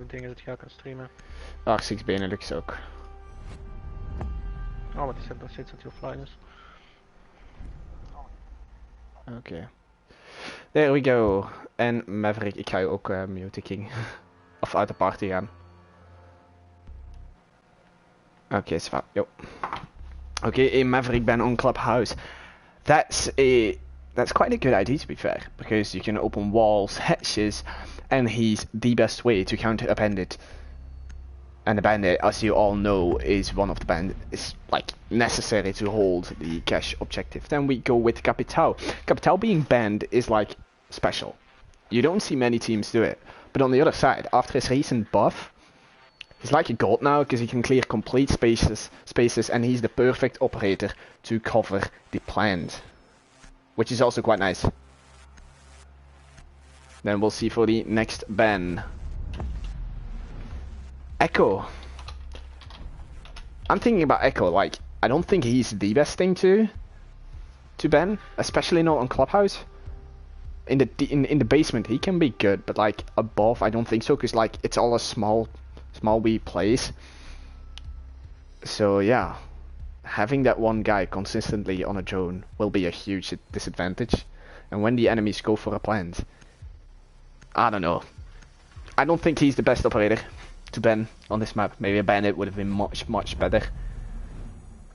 dingen dat jij kan streamen. 6 Benelux ook. Oh, wat is dat nog steeds dat hij offline is? Oké. There we go. En Maverick, ik ga je ook muten, King. Of uit de party gaan. Okay, so yo. Okay, Maverick ban on Clubhouse. That's quite a good idea, to be fair, because you can open walls, hatches, and he's the best way to counter a bandit. And the bandit, as you all know, is one of the bandits like necessary to hold the cash objective. Then we go with Capital. Capital being banned is like special. You don't see many teams do it. But on the other side, after his recent buff, he's like a god now because he can clear complete spaces, and he's the perfect operator to cover the plant, which is also quite nice. Then we'll see for the next ban. Echo. I'm thinking about Echo. Like, I don't think he's the best thing to ban, especially not on Clubhouse. In the basement, he can be good, but like above, I don't think so, because like it's all a small wee place. So yeah, having that one guy consistently on a drone will be a huge disadvantage. And when the enemies go for a plant, I don't know. I don't think he's the best operator to ban on this map. Maybe a bandit would have been much better,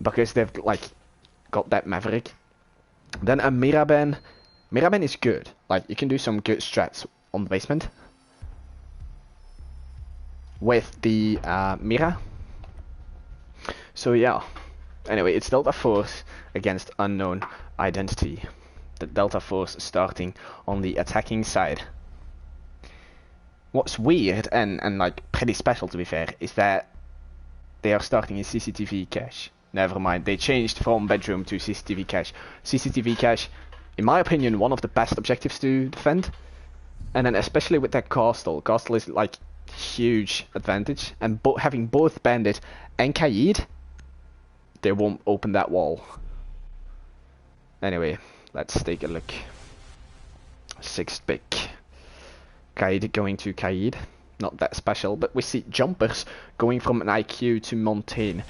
because they've like got that Maverick. Then a Miraban. Miraban is good. Like, you can do some good strats on the basement with the Mira. So yeah. Anyway, it's Delta Force against Unknown Identity. The Delta Force starting on the attacking side. What's weird and like pretty special, to be fair, is that they are starting in CCTV cache. Never mind, they changed from bedroom to CCTV cache. CCTV cache, in my opinion, one of the best objectives to defend. And then especially with that castle. Castle is like huge advantage. And having both Bandit and Kaid, they won't open that wall. Anyway, let's take a look. 6th pick. Kaid going to Kaid. Not that special, but we see jumpers going from an IQ to Montaigne.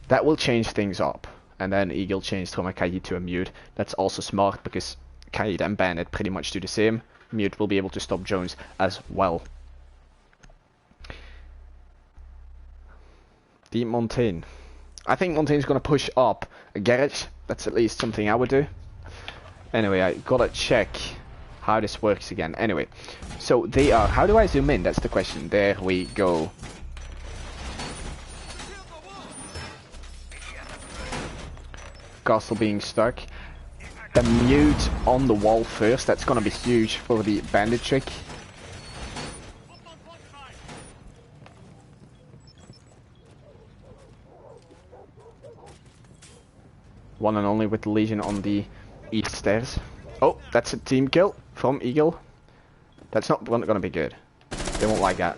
That will change things up. And then Eagle changed from a Kaid to a Mute. That's also smart, because Kaid and Bandit pretty much do the same. Mute will be able to stop Jones as well. The Montaigne. I think Montaigne's going to push up a garage. That's at least something I would do. Anyway, I gotta check how this works again. Anyway, so they are... How do I zoom in? That's the question. There we go. Castle being stuck. The Mute on the wall first. That's gonna be huge for the bandit trick. One and only with the Legion on the east stairs. Oh, that's a team kill from Eagle. That's not gonna be good. They won't like that.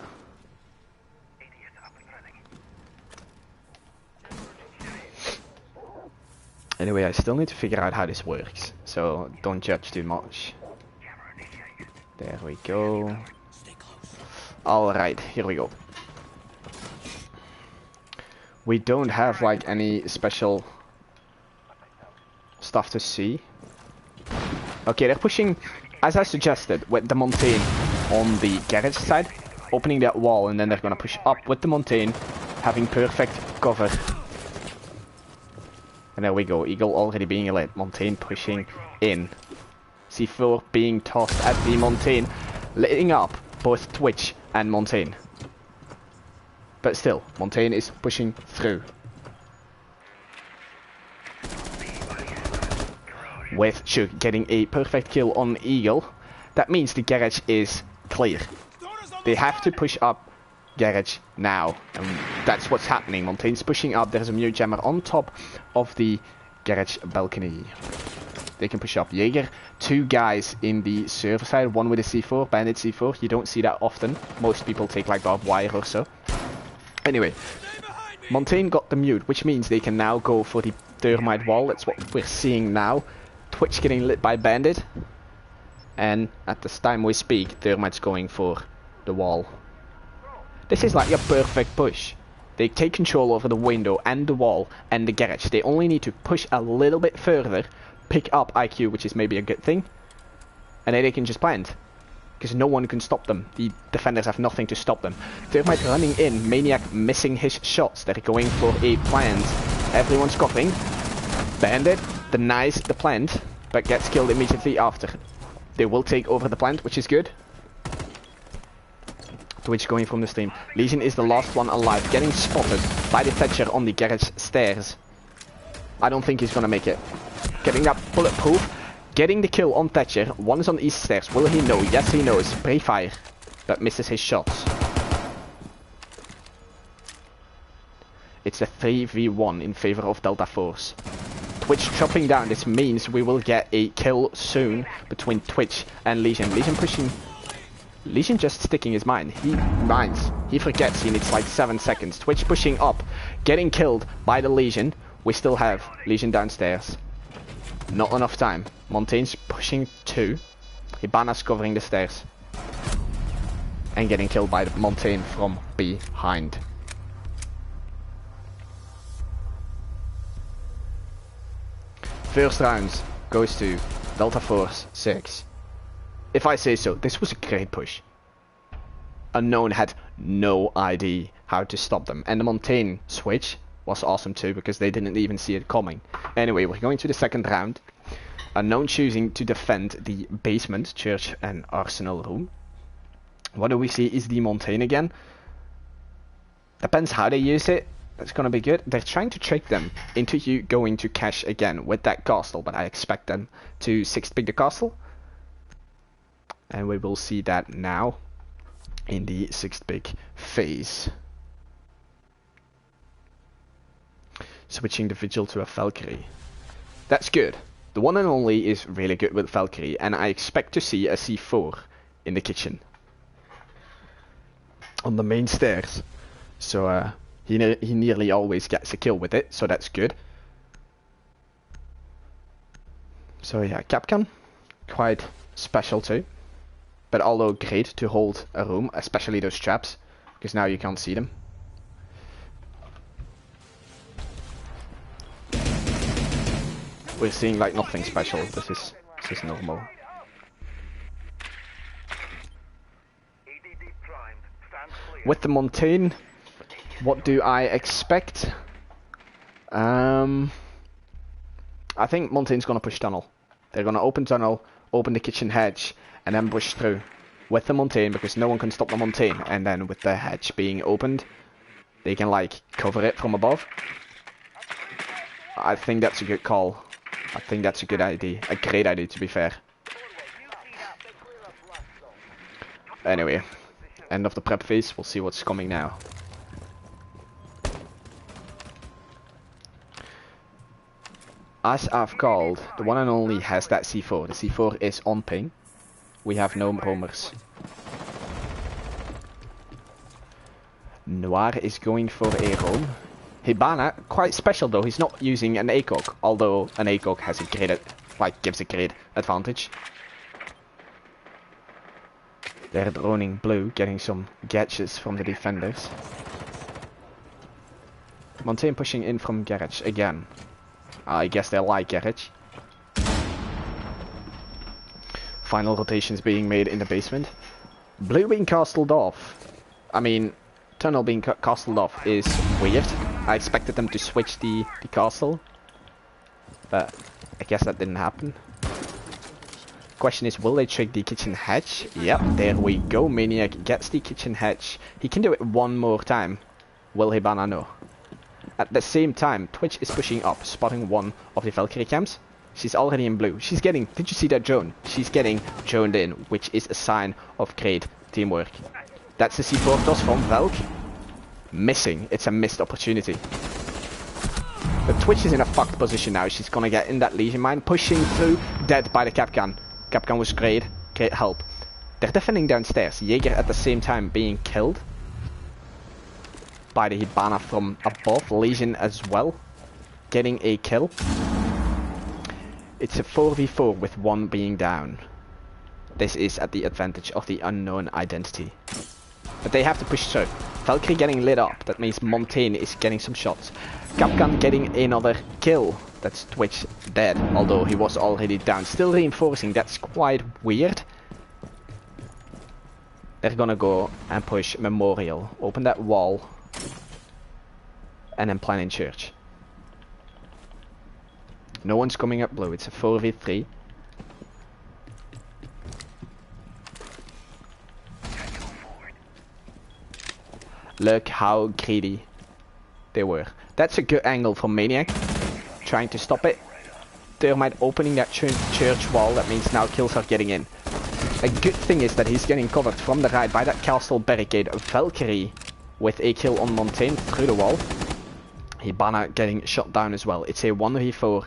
Anyway, I still need to figure out how this works, so don't judge too much. There we go. Alright, here we go. We don't have like any special stuff to see. Okay, they're pushing, as I suggested, with the Montaigne on the garage side, opening that wall, and then they're gonna push up with the Montaigne, having perfect cover. And there we go, Eagle already being elite, Montaigne pushing in. C4 being tossed at the Montaigne, lighting up both Twitch and Montaigne. But still, Montaigne is pushing through. With Chug getting a perfect kill on Eagle. That means the garage is clear. They have to push up garage now, and that's what's happening. Montaigne's pushing up. There's a Mute Jammer on top of the garage balcony. They can push up. Jaeger, 2 guys in the server side, one with a C4, Bandit C4. You don't see that often. Most people take like barbed wire or so. Anyway, Montaigne got the Mute, which means they can now go for the thermite wall. That's what we're seeing now. Twitch getting lit by Bandit, and at this time we speak, Thermite's going for the wall. This is like a perfect push. They take control over the window and the wall and the garage. They only need to push a little bit further, pick up IQ, which is maybe a good thing, and then they can just plant. Because no one can stop them. The defenders have nothing to stop them. Thermite running in, Maniac missing his shots. They're going for a plant. Everyone's coughing. Bandit denies the plant, but gets killed immediately after. They will take over the plant, which is good. Twitch going from the stream. Legion is the last one alive, getting spotted by the Thatcher on the garage stairs. I don't think he's gonna make it. Getting that bulletproof. Getting the kill on Thatcher. One is on the east stairs. Will he know? Yes, he knows. Pre-fire. But misses his shots. It's a 3v1 in favor of Delta Force. Twitch chopping down. This means we will get a kill soon between Twitch and Legion. Legion pushing... Legion just sticking his mine. He mines. He forgets he needs like 7 seconds. Twitch pushing up. Getting killed by the Legion. We still have Legion downstairs. Not enough time. Montaigne's pushing 2. Hibana's covering the stairs. And getting killed by Montaigne from behind. First round goes to Delta Force 6. If I say so, this was a great push. Unknown had no idea how to stop them. And the Montaigne switch was awesome too, because they didn't even see it coming. Anyway, we're going to the second round. Unknown choosing to defend the basement, church and arsenal room. What do we see is the Montaigne again. Depends how they use it. That's gonna be good. They're trying to trick them into you going to cash again with that castle, but I expect them to 6-pick the castle. And we will see that now in the 6th-pick phase. Switching the Vigil to a Valkyrie. That's good. The one and only is really good with Valkyrie, and I expect to see a C4 in the kitchen. On the main stairs. So he nearly always gets a kill with it, so that's good. So yeah, Capcan, quite special too. But although great to hold a room, especially those traps, because now you can't see them. We're seeing like nothing special. This is normal. With the Montaigne, what do I expect? I think Montaigne's gonna push tunnel. They're gonna open tunnel, open the kitchen hedge, and then push through with the Montaigne, because no one can stop the Montaigne. And then with the hedge being opened, they can like cover it from above. I think that's a good call. I think that's a good idea. A great idea, to be fair. Anyway, end of the prep phase. We'll see what's coming now. As I've called, the one and only has that C4. The C4 is on ping. We have no roamers. Noir is going for a roam. Hibana, quite special though. He's not using an ACOG, although an ACOG has a great, gives a great advantage. They're droning blue, getting some gadgets from the defenders. Montaigne pushing in from garage again. I guess they like garage. Final rotations being made in the basement. Blue being castled off. I mean, tunnel being castled off is weird. I expected them to switch the castle, but I guess that didn't happen. Question is, will they trick the kitchen hatch? Yep, there we go. Maniac gets the kitchen hatch. He can do it one more time. Will Hibana know? At the same time, Twitch is pushing up, spotting one of the Valkyrie camps. She's already in blue. She's getting... Did you see that drone? She's getting droned in, which is a sign of great teamwork. That's the C4 toss from Valk. Missing. It's a missed opportunity. But Twitch is in a fucked position now. She's gonna get in that Legion mine. Pushing through. Dead by the Capcan. Capcan was great. Great help. They're defending downstairs. Jaeger at the same time being killed by the Hibana from above. Legion as well. Getting a kill. It's a 4v4 with one being down. This is at the advantage of the Unknown Identity. But they have to push through. Valkyrie getting lit up. That means Montaigne is getting some shots. Capcan getting another kill. That's Twitch dead, although he was already down. Still reinforcing. That's quite weird. They're gonna go and push Memorial. Open that wall. And then plan in church. No one's coming up blue. It's a 4v3. Look how greedy they were. That's a good angle from Maniac. Trying to stop it. Thermite opening that church wall. That means now kills are getting in. A good thing is that he's getting covered from the right by that castle barricade. Valkyrie with a kill on Montaigne through the wall. Hibana getting shot down as well. It's a 1v4.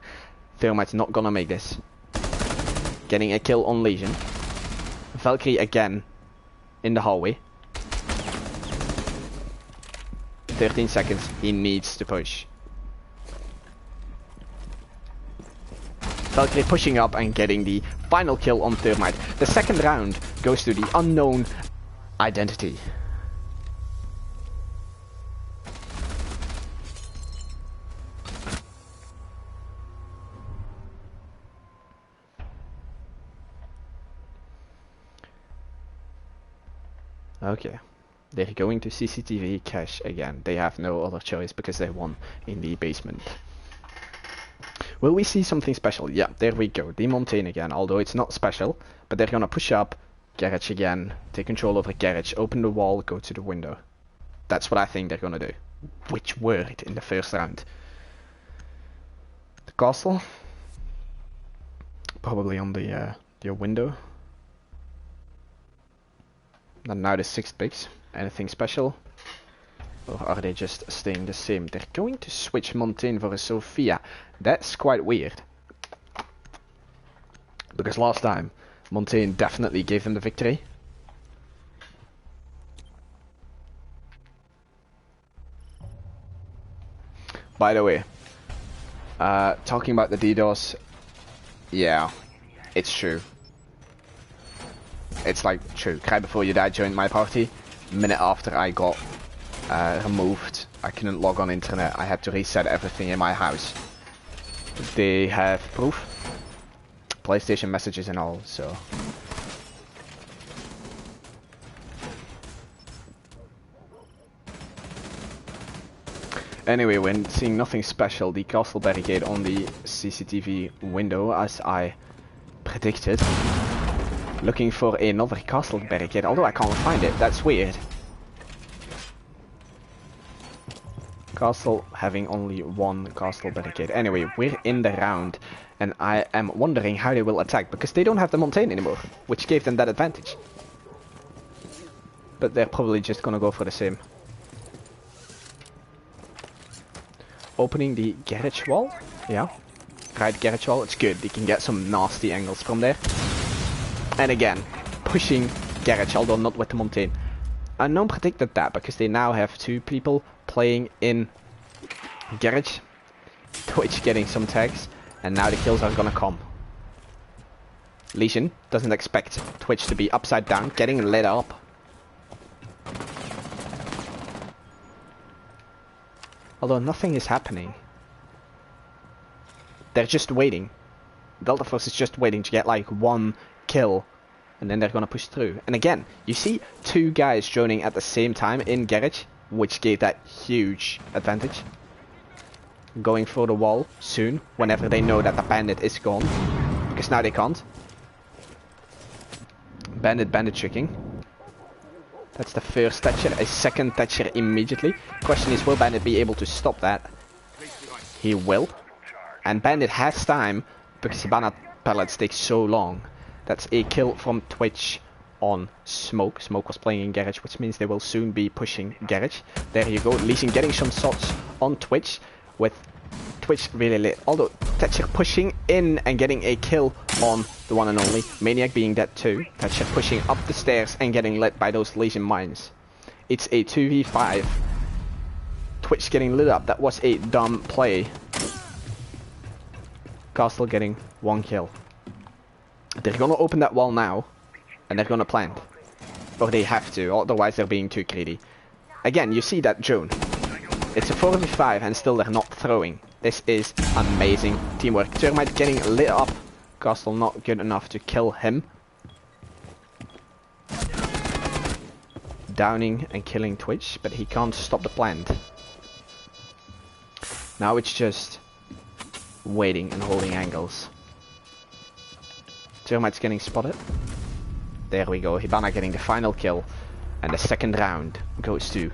Thermite's not gonna make this. Getting a kill on Legion. Valkyrie again in the hallway. 13 seconds. He needs to push. Valkyrie pushing up and getting the final kill on Thermite. The second round goes to the Unknown Identity. Okay. They're going to CCTV cache again. They have no other choice because they won in the basement. Will we see something special? Yeah, there we go. Demontaigne again, although it's not special. But they're gonna push up, garage again, take control over garage, open the wall, go to the window. That's what I think they're gonna do. Which worked in the first round. The castle. Probably on the your window. And now the 6 picks. Anything special? Or are they just staying the same? They're going to switch Montaigne for a Sophia. That's quite weird. Because last time, Montaigne definitely gave them the victory. By the way, talking about the DDoS, yeah, it's true. It's like true. Cry Before You Die joined my party. Minute after I got removed, I couldn't log on internet. I had to reset everything in my house. They have proof, PlayStation messages and all, so. Anyway, when seeing nothing special, the castle barricade on the CCTV window, as I predicted. Looking for another castle barricade, although I can't find it. That's weird. Castle having only one castle barricade. Anyway, we're in the round, and I am wondering how they will attack, because they don't have the Montaigne anymore, which gave them that advantage. But they're probably just gonna go for the same. Opening the garage wall. Yeah. Right garage wall. It's good. They can get some nasty angles from there. And again, pushing garage, although not with the Montaigne. Unknown predicted that, because they now have 2 people playing in garage. Twitch getting some tags, and now the kills are gonna come. Legion doesn't expect Twitch to be upside down, getting lit up. Although nothing is happening. They're just waiting. Delta Force is just waiting to get like 1 kill, and then they're gonna push through. And again, you see 2 guys joining at the same time in garage, which gave that huge advantage. Going for the wall soon, whenever they know that the bandit is gone, because now they can't. Bandit tricking. That's the first Thatcher, a second Thatcher immediately. Question is, will Bandit be able to stop that? He will. And Bandit has time, because Hibana pellets take so long. That's a kill from Twitch on Smoke. Smoke was playing in garage, which means they will soon be pushing garage. There you go. Legion getting some shots on Twitch, with Twitch really lit. Although Thatcher pushing in and getting a kill on the one and only. Maniac being dead too. Thatcher pushing up the stairs and getting lit by those Legion mines. It's a 2v5. Twitch getting lit up. That was a dumb play. Castle getting 1 kill. They're gonna open that wall now, and they're gonna plant. Or they have to, otherwise they're being too greedy. Again, you see that drone. It's a 4v5 and still they're not throwing. This is amazing teamwork. Termite getting lit up. Castle not good enough to kill him. Downing and killing Twitch, but he can't stop the plant. Now it's just waiting and holding angles. Termite's getting spotted. There we go. Hibana getting the final kill. And the second round goes to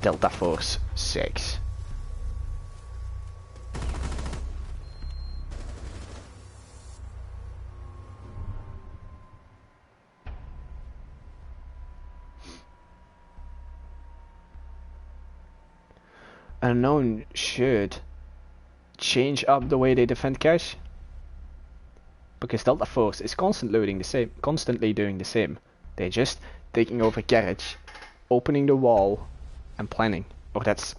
Delta Force 6. Unknown should change up the way they defend cache, because Delta Force is constantly doing the same. They're just taking over garage, opening the wall, and planning. Or that's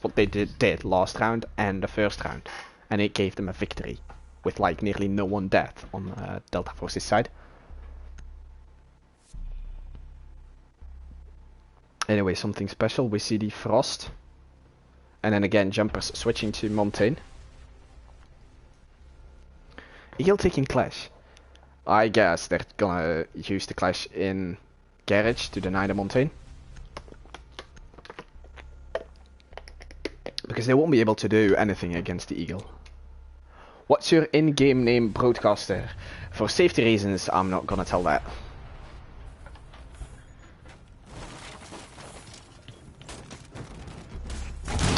what they did last round and the first round, and it gave them a victory with like nearly no one dead on Delta Force's side. Anyway, something special. We see the Frost. And then again, Jumpers switching to Montaigne. Eagle taking Clash. I guess they're gonna use the Clash in Garage to deny the Montaigne. Because they won't be able to do anything against the Eagle. What's your in-game name, broadcaster? For safety reasons, I'm not gonna tell that.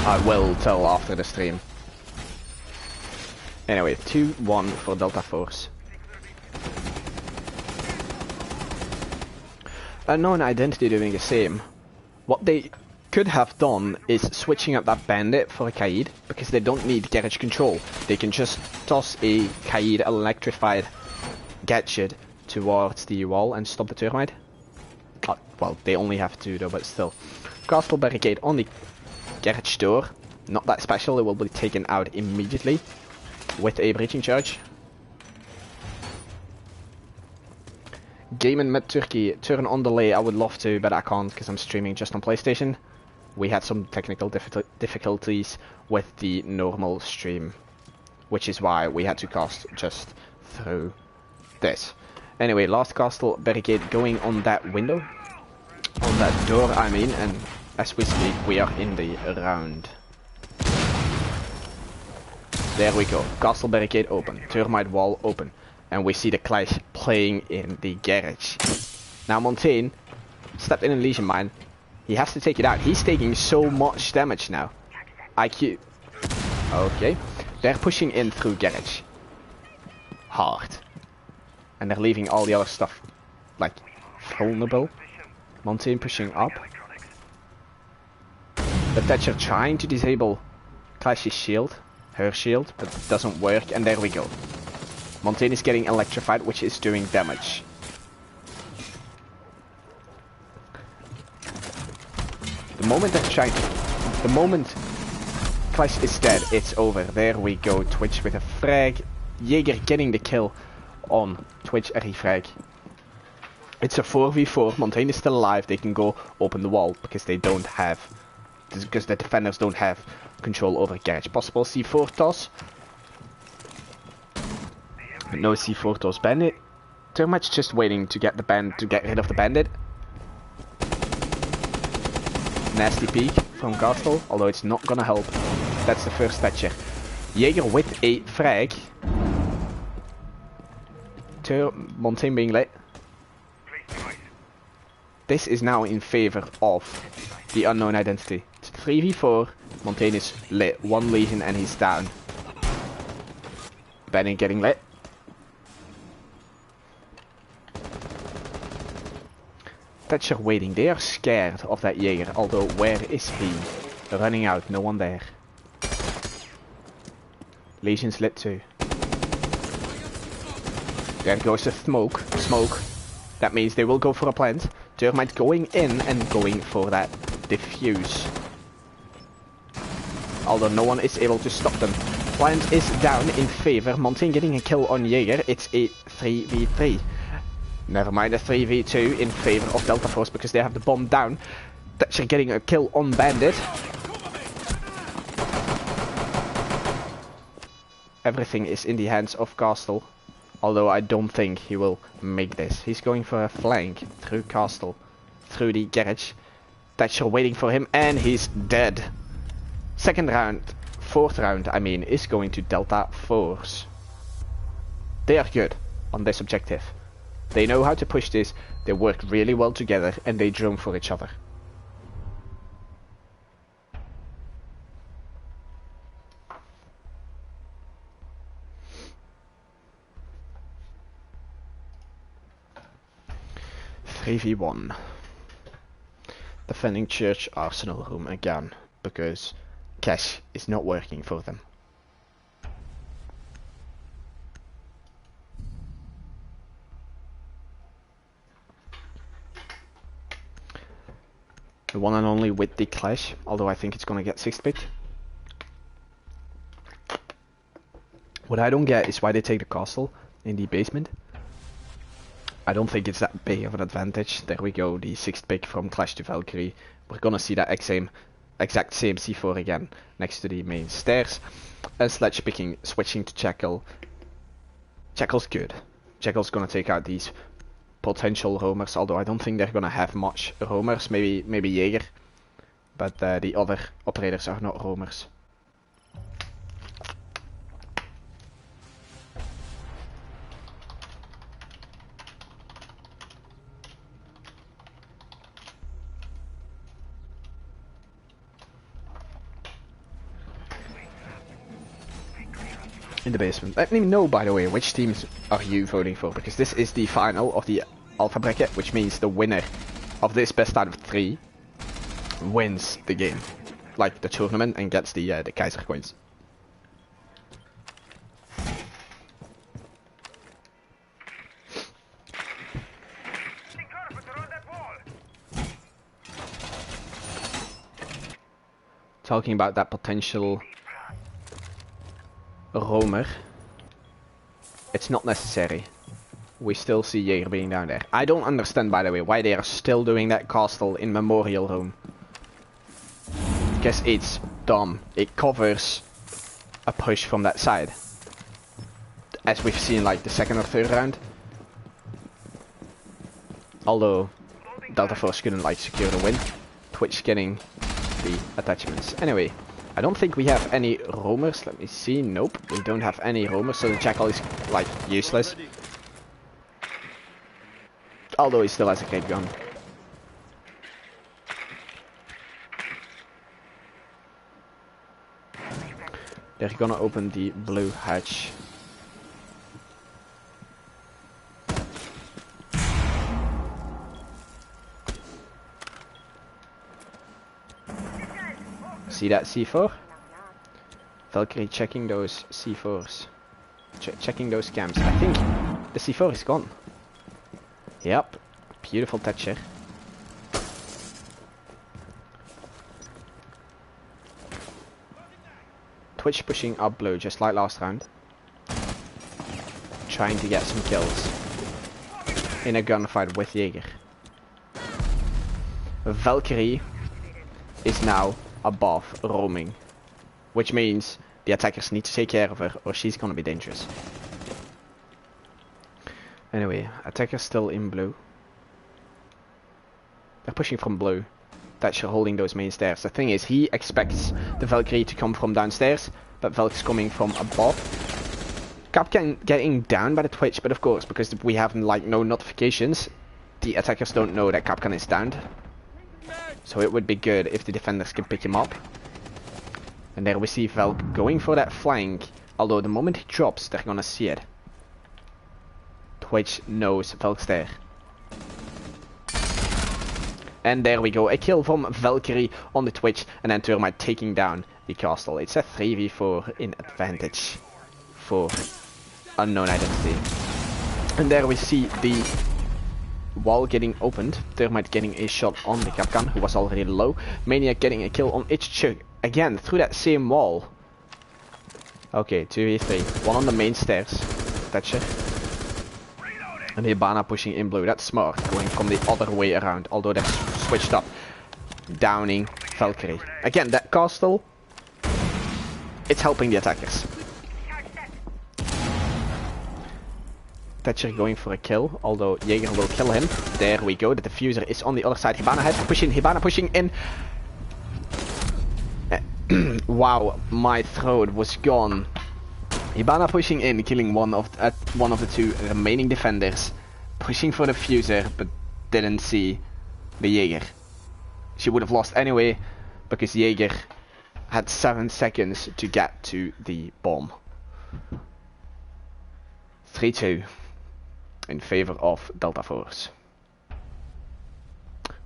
I will tell after the stream. Anyway, 2-1 for Delta Force. Unknown Identity doing the same. What they could have done is switching up that bandit for a Kaid, because they don't need garage control. They can just toss a Kaid electrified gadget towards the wall and stop the termite. Well, they only have two though, but still. Castle barricade on the garage door. Not that special, it will be taken out immediately with a breaching charge. Game in mid-Turkey, turn on delay. I would love to, but I can't because I'm streaming just on PlayStation. We had some technical difficulties with the normal stream, which is why we had to cast just through this. Anyway, last castle barricade going on that window. On that door, I mean, and as we speak, we are in the round. There we go. Castle barricade open. Termite wall open. And we see the Clash playing in the garage. Now Montaigne stepped in Legion Mine. He has to take it out. He's taking so much damage now. IQ. Okay. They're pushing in through garage. Hard. And they're leaving all the other stuff, like, vulnerable. Montaigne pushing up. The Thatcher trying to disable Clash's shield, her shield, but it doesn't work, and there we go. Montaigne is getting electrified, which is doing damage. The moment Clash is dead, it's over. There we go. Twitch with a frag. Jaeger getting the kill on Twitch frag. It's a 4v4. Montaigne is still alive. They can go open the wall because they don't have, because the defenders don't have control over garage. Possible C4 toss. But no C4 toss. Bandit. Termite's just waiting to get rid of the bandit. Nasty peek from Castle, although it's not gonna help. That's the first Thatcher. Jaeger with a frag. Montaigne being lit. This is now in favor of the Unknown Identity. It's 3v4. Montaigne is lit. One Legion and he's down. Benning getting lit. Thatcher waiting. They are scared of that Jaeger. Although, where is he? Running out. No one there. Legion's lit too. There goes the smoke. That means they will go for a plant. Termite going in and going for that diffuse. Although no one is able to stop them. Plant is down in favor. Montaigne getting a kill on Jaeger. It's a 3v3. Never mind, a 3v2 in favor of Delta Force because they have the bomb down. Thatcher getting a kill on Bandit. Everything is in the hands of Castle. Although I don't think he will make this. He's going for a flank through Castle. Through the garage. Thatcher waiting for him and he's dead. Second round, fourth round I mean, is going to Delta Force. They are good on this objective. They know how to push this, they work really well together and they drone for each other. v1. Defending Church Arsenal room again, because cash is not working for them. The one and only with the clash, although I think it's gonna get 6th pick. What I don't get is why they take the castle in the basement. I don't think it's that big of an advantage. There we go, the 6th pick from Clash to Valkyrie. We're gonna see that exact same C4 again next to the main stairs. And Sledge picking, switching to Jackal. Jackal's good. Jackal's gonna take out these potential roamers, although I don't think they're gonna have much roamers. Maybe Jaeger, but the other operators are not roamers. In the basement. Let me know, by the way, which teams are you voting for, because this is the final of the Alpha bracket, which means the winner of this best out of 3 wins the game, like the tournament, and gets the Kaiser coins. Talking about that potential roamer, it's not necessary. We still see Jaeger being down there. I don't understand, by the way, why they are still doing that castle in Memorial Room. Because it's dumb. It covers a push from that side, as we've seen like the 2nd or 3rd round. Although Delta Force couldn't like secure the win. Twitch getting the attachments. Anyway, I don't think we have any roamers. Let me see. Nope, we don't have any roamers, so the Jackal is like useless. Although he still has a great gun. They're gonna open the blue hatch. See that C4? Valkyrie checking those C4s. Checking those cams. I think the C4 is gone. Yep. Beautiful Thatcher. Twitch pushing up blue just like last round. Trying to get some kills in a gunfight with Jaeger. Valkyrie is now above roaming, which means the attackers need to take care of her or she's gonna be dangerous. Anyway, attackers still in blue. They're pushing from blue. Thatcher holding those main stairs. The thing is, he expects the Valkyrie to come from downstairs, but Valk's coming from above. Capcan getting down by the Twitch, but of course, because we have like no notifications, the attackers don't know that Capcan is downed. So it would be good if the defenders can pick him up. And there we see Valk going for that flank, although the moment he drops, they're gonna see it. Twitch knows Valk's there. And there we go, a kill from Valkyrie on the Twitch, and then Termite taking down the castle. It's a 3v4 in advantage for Unknown Identity. And there we see the wall getting opened. Termite getting a shot on the Capcan, who was already low. Maniac getting a kill on Itch again through that same wall. Okay, 2v3. One on the main stairs. Thatcher. And the Hibana pushing in blue. That's smart. Going from the other way around. Although that's switched up. downing Valkyrie. Again, that castle, it's helping the attackers. Thatcher going for a kill, although Jaeger will kill him. There we go, the diffuser is on the other side. Hibana has to push in, Hibana pushing in. Wow, my throat was gone. Hibana pushing in, killing one of the two remaining defenders. Pushing for the diffuser, but didn't see the Jaeger. She would have lost anyway, because Jaeger had 7 seconds to get to the bomb. 3-2 in favor of Delta Force.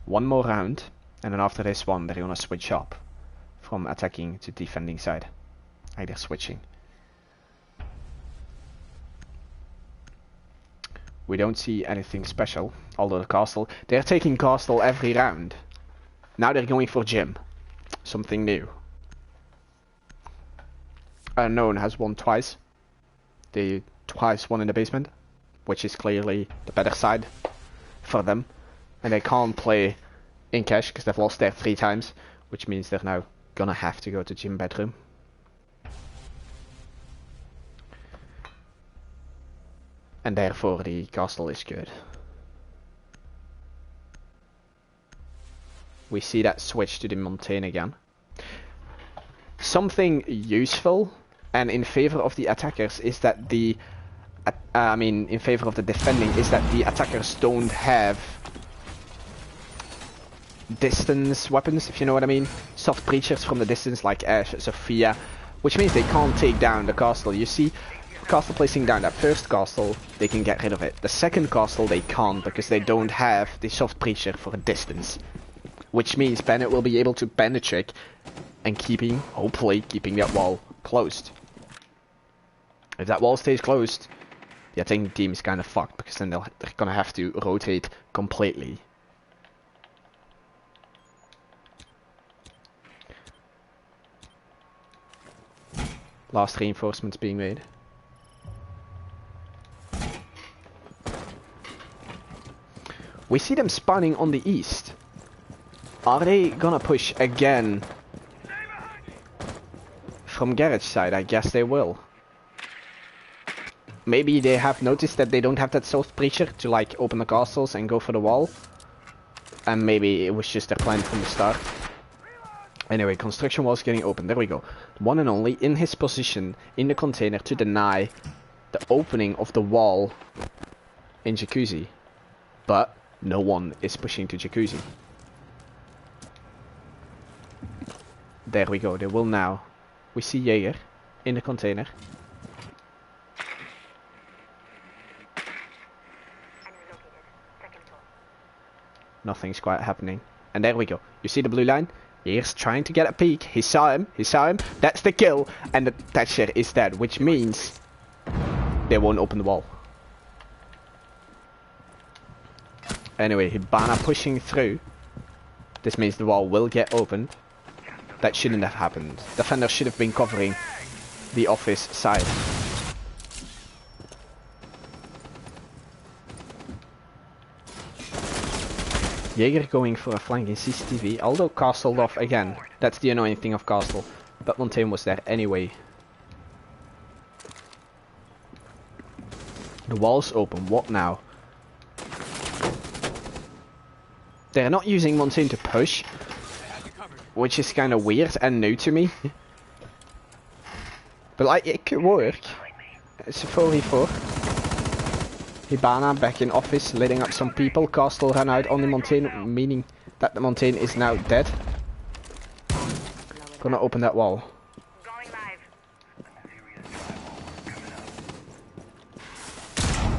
One more round, and then after this one, they're gonna switch up from attacking to defending side. Either switching. We don't see anything special, although the castle, they're taking castle every round. Now they're going for gym. Something new. Unknown has won twice. They twice won in the basement, which is clearly the better side for them. And they can't play in cash because they've lost there 3 times, which means they're now gonna have to go to gym bedroom. And therefore the castle is good. We see that switch to the Montaigne again. Something useful and in favor of the attackers is that the in favor of the defending is that the attackers don't have distance weapons, if you know what I mean. Soft breachers from the distance like Ash, Sophia, which means they can't take down the castle. You see, castle placing down that first castle, they can get rid of it. The second castle they can't because they don't have the soft breacher for a distance. Which means Bennett will be able to bend the trick and hopefully keeping that wall closed. If that wall stays closed, the attacking team is kind of fucked because then they're gonna have to rotate completely. Last reinforcements being made. We see them spawning on the east. Are they gonna push again from garage side? I guess they will. Maybe they have noticed that they don't have that soft breacher to like open the castles and go for the wall. And maybe it was just their plan from the start. Anyway, construction walls getting open. There we go. One and only in his position in the container to deny the opening of the wall in Jacuzzi. But no one is pushing to Jacuzzi. There we go. They will now. We see Jaeger in the container. Nothing's quite happening. And there we go. You see the blue line? He's trying to get a peek. He saw him. That's the kill. And the Thatcher is dead. Which means they won't open the wall. Anyway, Hibana pushing through. This means the wall will get opened. That shouldn't have happened. Defender should have been covering the office side. Jaeger going for a flank in CCTV, although castled off again. That's the annoying thing of castle. But Montaigne was there anyway. The wall's open, what now? They're not using Montaigne to push, which is kind of weird and new to me. But like, it could work. It's a 4v4. Hibana back in office, letting up some people. Castle ran out on the Montaigne, meaning that the Montaigne is now dead. Gonna open that wall.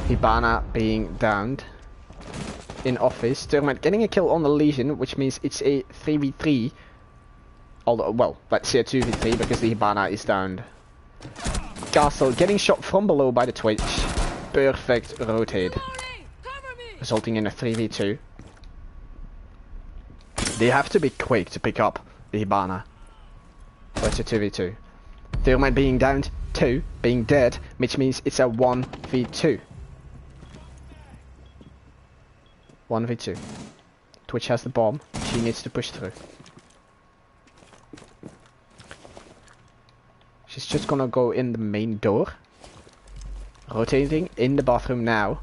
Hibana being downed. In office. Termite getting a kill on the Legion, which means it's a 3v3. Although, well, let's say a 2v3 because the Hibana is downed. Castle getting shot from below by the Twitch. Perfect rotate. Resulting in a 3v2. They have to be quick to pick up the Hibana. Or it's a 2v2. Termite being downed, 2 being dead, which means it's a 1v2. 1v2. Twitch has the bomb. She needs to push through. She's just gonna go in the main door. Rotating in the bathroom now.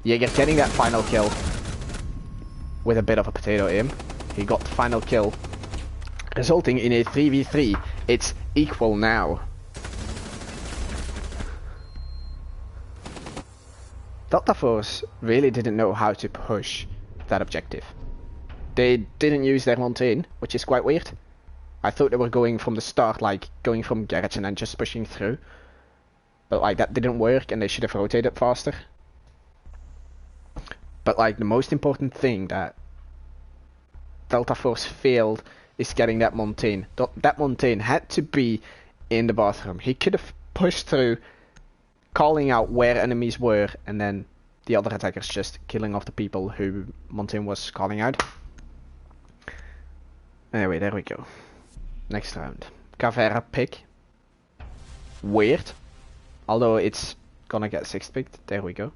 Jaeger getting that final kill. With a bit of a potato aim. He got the final kill. Resulting in a 3v3. It's equal now. Delta Force really didn't know how to push that objective. They didn't use their Montaigne, which is quite weird. I thought they were going from the start, like going from garage and then just pushing through. But like that didn't work and they should have rotated faster. But like the most important thing that Delta Force failed is getting that Montaigne. That Montaigne had to be in the bathroom. He could have pushed through, calling out where enemies were, and then the other attackers just killing off the people who Montaigne was calling out. Anyway, there we go. Next round. Caveira pick. Weird. Although it's gonna get 6 picked. There we go.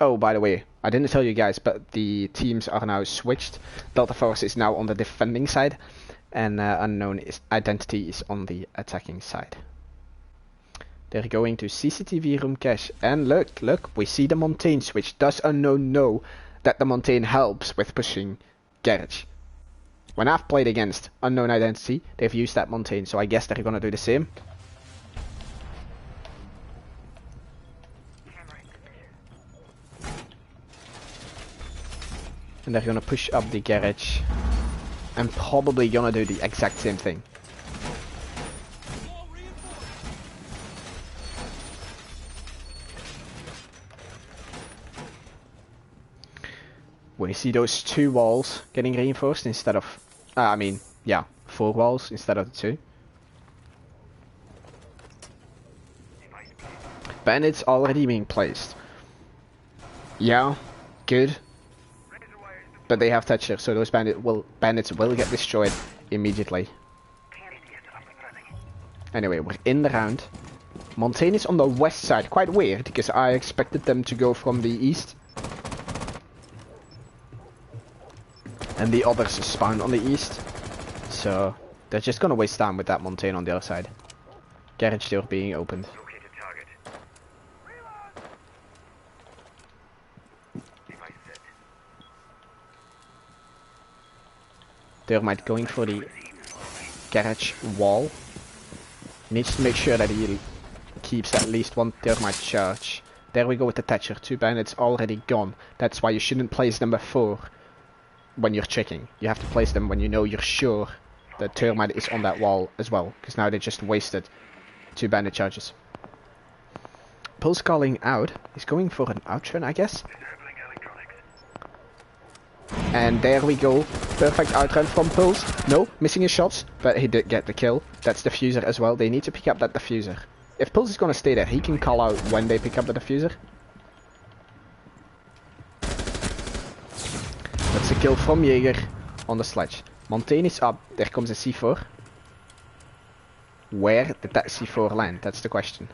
Oh, by the way, I didn't tell you guys, but the teams are now switched. Delta Force is now on the defending side, and Unknown Identity is on the attacking side. They're going to CCTV room cache, and look, we see the Montaigne switch. Does Unknown know that the Montaigne helps with pushing garage? When I've played against Unknown Identity, they've used that Montaigne, so I guess they're gonna do the same. And they're gonna push up the garage and probably gonna do the exact same thing. We see those 2 walls getting reinforced instead of, 4 walls instead of the 2. Bandits already being placed. Yeah, good. But they have Thatcher, so those bandits will get destroyed immediately. Anyway, we're in the round. Montaigne is on the west side. Quite weird, because I expected them to go from the east. And the others spawn on the east. So, they're just gonna waste time with that Montaigne on the other side. Garage door being opened. Thermite going for the garage wall. Needs to make sure that he keeps at least 1 thermite charge. There we go with the Thatcher. 2 bandits already gone. That's why you shouldn't place them before when you're checking. You have to place them when you know you're sure the thermite is on that wall as well. Because now they just wasted 2 bandit charges. Pulse calling out. He's going for an outrun, I guess. And there we go. Perfect outrun from Pulse. No, missing his shots, but he did get the kill. That's diffuser as well. They need to pick up that diffuser. If Pulse is gonna stay there, he can call out when they pick up the diffuser. That's a kill from Jaeger on the sledge. Montaigne is up. There comes a C4. Where did that C4 land? That's the question.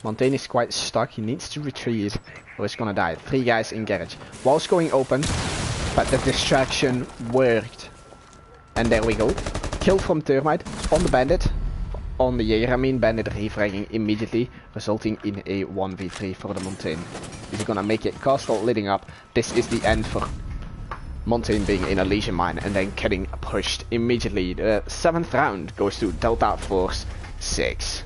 Montaigne is quite stuck. He needs to retreat or he's gonna die. 3 guys in garage. Wall's going open, but the distraction worked. And there we go. Kill from Thermite on the bandit. On the Jaeger, I mean. Bandit refragging immediately, resulting in a 1v3 for the Montaigne. Is he gonna make it? Castle leading up. This is the end for Montaigne being in a Legion mine and then getting pushed immediately. The 7th round goes to Delta Force 6.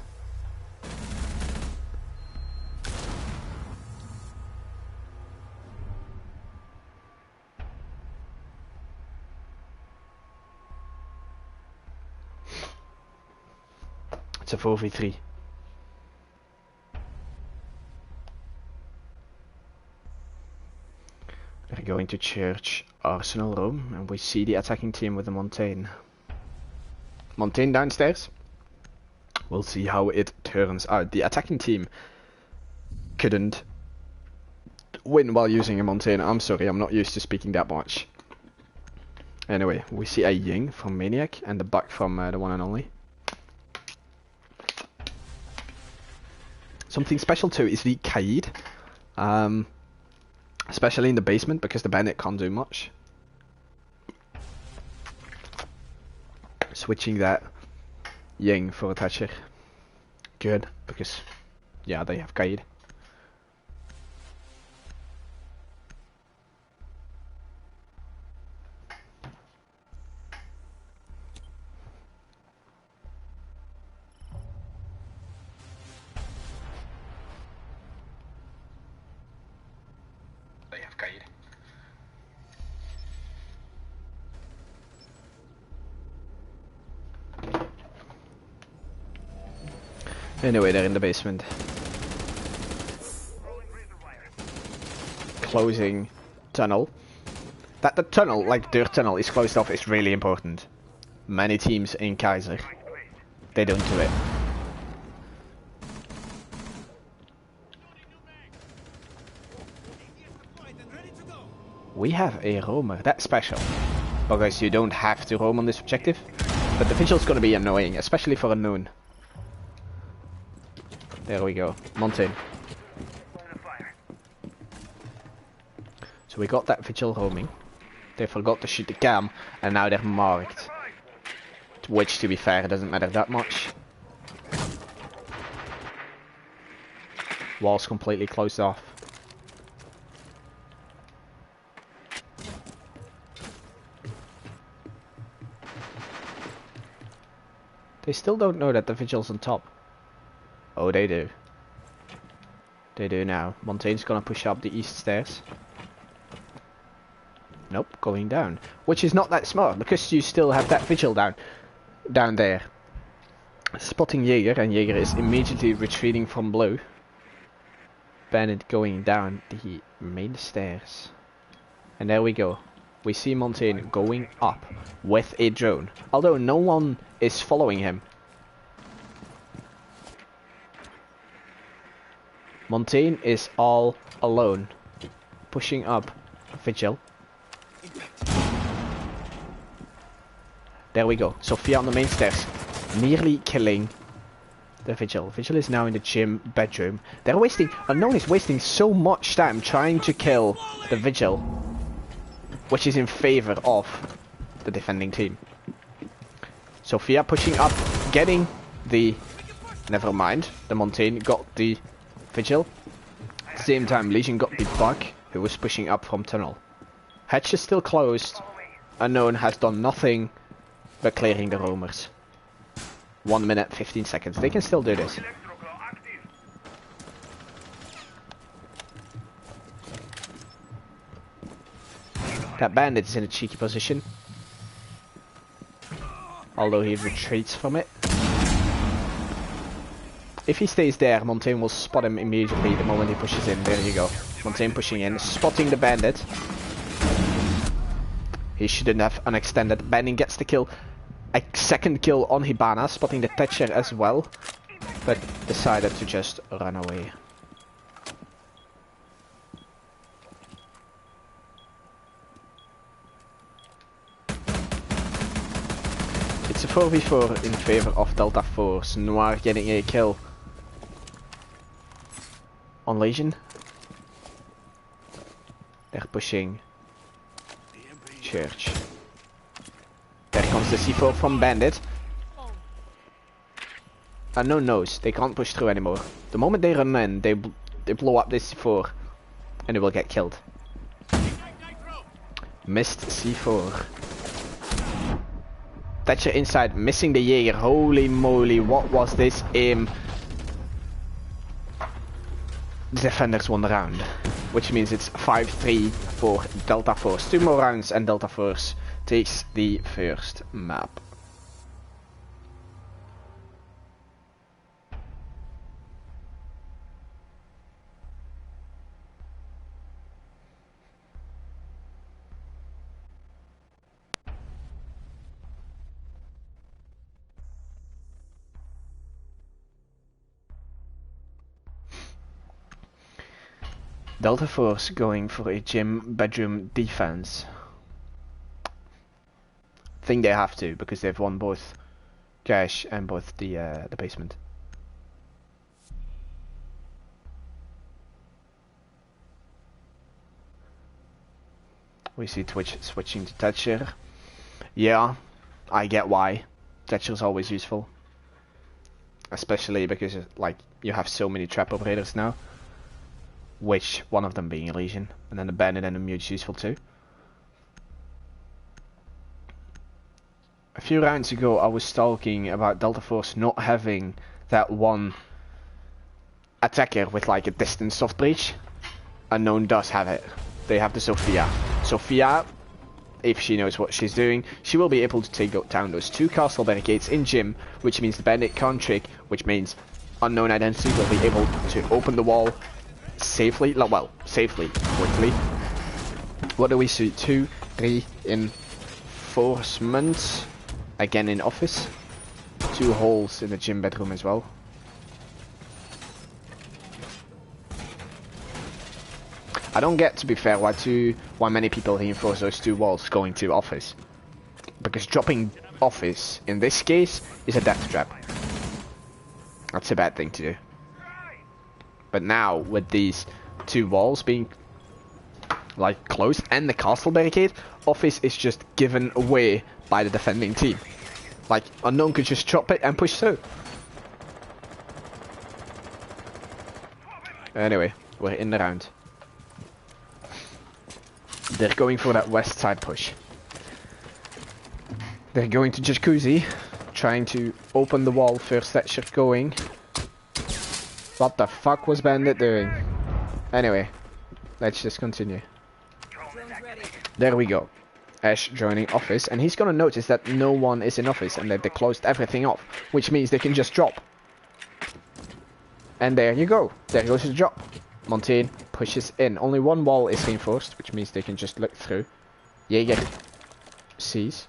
It's a 4v3. They're going to Church Arsenal room and we see the attacking team with the Montaigne. Montaigne downstairs. We'll see how it turns out. The attacking team couldn't win while using a Montaigne. I'm sorry, I'm not used to speaking that much. Anyway, we see a Ying from Maniac and the Buck from the one and only. Something special too is the Kaid. Especially in the basement, because the bandit can't do much. Switching that Ying for a Thatcher. Good, because yeah, they have Kaid. They have Kaid. Anyway, they're in the basement. Closing tunnel. That the tunnel, like their tunnel, is closed off is really important. Many teams in Kaiser, they don't do it. We have a roamer. That's special. Because you don't have to roam on this objective. But the vigil's gonna be annoying, especially for Unknown. There we go. Mountain. So we got that vigil roaming. They forgot to shoot the cam, and now they're marked. Which, to be fair, doesn't matter that much. Wall's completely closed off. They still don't know that the vigil's on top. Oh, they do. They do now. Montaigne's gonna push up the east stairs. Nope, going down. Which is not that smart, because you still have that vigil down there. Spotting Jaeger, and Jaeger is immediately retreating from blue. Bandit going down the main stairs. And there we go. We see Montaigne going up with a drone. Although no one is following him. Montaigne is all alone. Pushing up Vigil. There we go. Sophia on the main stairs. Nearly killing the Vigil. Vigil is now in the gym bedroom. They're wasting... Unknown is wasting so much time trying to kill the Vigil. Which is in favor of the defending team. Sophia pushing up, getting the... Never mind. The Montaigne got the Vigil. At the same time, Legion got the Bug, who was pushing up from tunnel. Hatch is still closed. Unknown has done nothing but clearing the roamers. 1 minute, 15 seconds. They can still do this. That bandit is in a cheeky position. Although he retreats from it. If he stays there, Montaigne will spot him immediately the moment he pushes in. There you go. Montaigne pushing in, spotting the bandit. He shouldn't have unextended. Bandit gets the kill. A second kill on Hibana, spotting the Thatcher as well. But decided to just run away. It's a 4v4 in favor of Delta Force. Noir getting a kill on Legion. They're pushing Church. There comes the C4 from Bandit. Unknown knows they can't push through anymore. The moment they run in, they blow up this C4 and they will get killed. Missed C4. Thatcher inside, missing the Jaeger. Holy moly, what was this aim? The defenders won the round. Which means it's 5-3 for Delta Force. 2 more rounds and Delta Force takes the first map. Delta Force going for a gym bedroom defense. Think they have to because they've won both cash and both the basement. We see Twitch switching to Thatcher. Yeah, I get why. Thatcher's always useful. Especially because like you have so many trap operators now. Which one of them being a Legion. And then the Bandit and the Mute's useful too. A few rounds ago I was talking about Delta Force not having that one attacker with like a distance soft breach. Unknown does have it. They have the Sophia. Sophia, if she knows what she's doing, she will be able to take down those 2 castle barricades in gym, which means the Bandit can't trick, which means Unknown Identity will be able to open the wall safely, well, safely, quickly. What do we see? 2, 3 reinforcements, again in office, 2 holes in the gym bedroom as well. I don't get, to be fair, why many people reinforce those 2 walls going to office. Because dropping office, in this case, is a death trap. That's a bad thing to do. But now, with these 2 walls being, like, closed, and the castle barricade, office is just given away by the defending team. Like, Unknown could just drop it and push through. Anyway, we're in the round. They're going for that west side push. They're going to Jacuzzi, trying to open the wall first. Thatcher going. What the fuck was Bandit doing? Anyway, let's just continue. There we go. Ash joining office, and he's gonna notice that no one is in office and that they closed everything off, which means they can just drop. And there you go. There goes the drop. Montaigne pushes in. Only 1 wall is reinforced, which means they can just look through. Jaeger sees.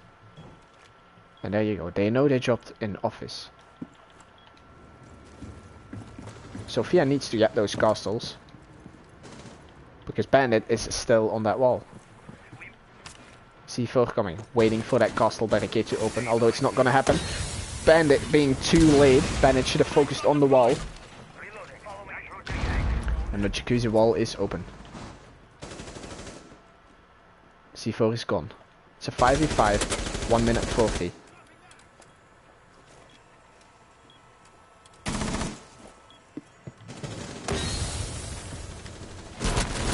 And there you go. They know they dropped in office. Sophia needs to get those castles. Because Bandit is still on that wall. C4 coming. Waiting for that castle barricade to open. Although it's not gonna happen. Bandit being too late. Bandit should have focused on the wall. And the Jacuzzi wall is open. C4 is gone. It's a 5v5. 1 minute 40.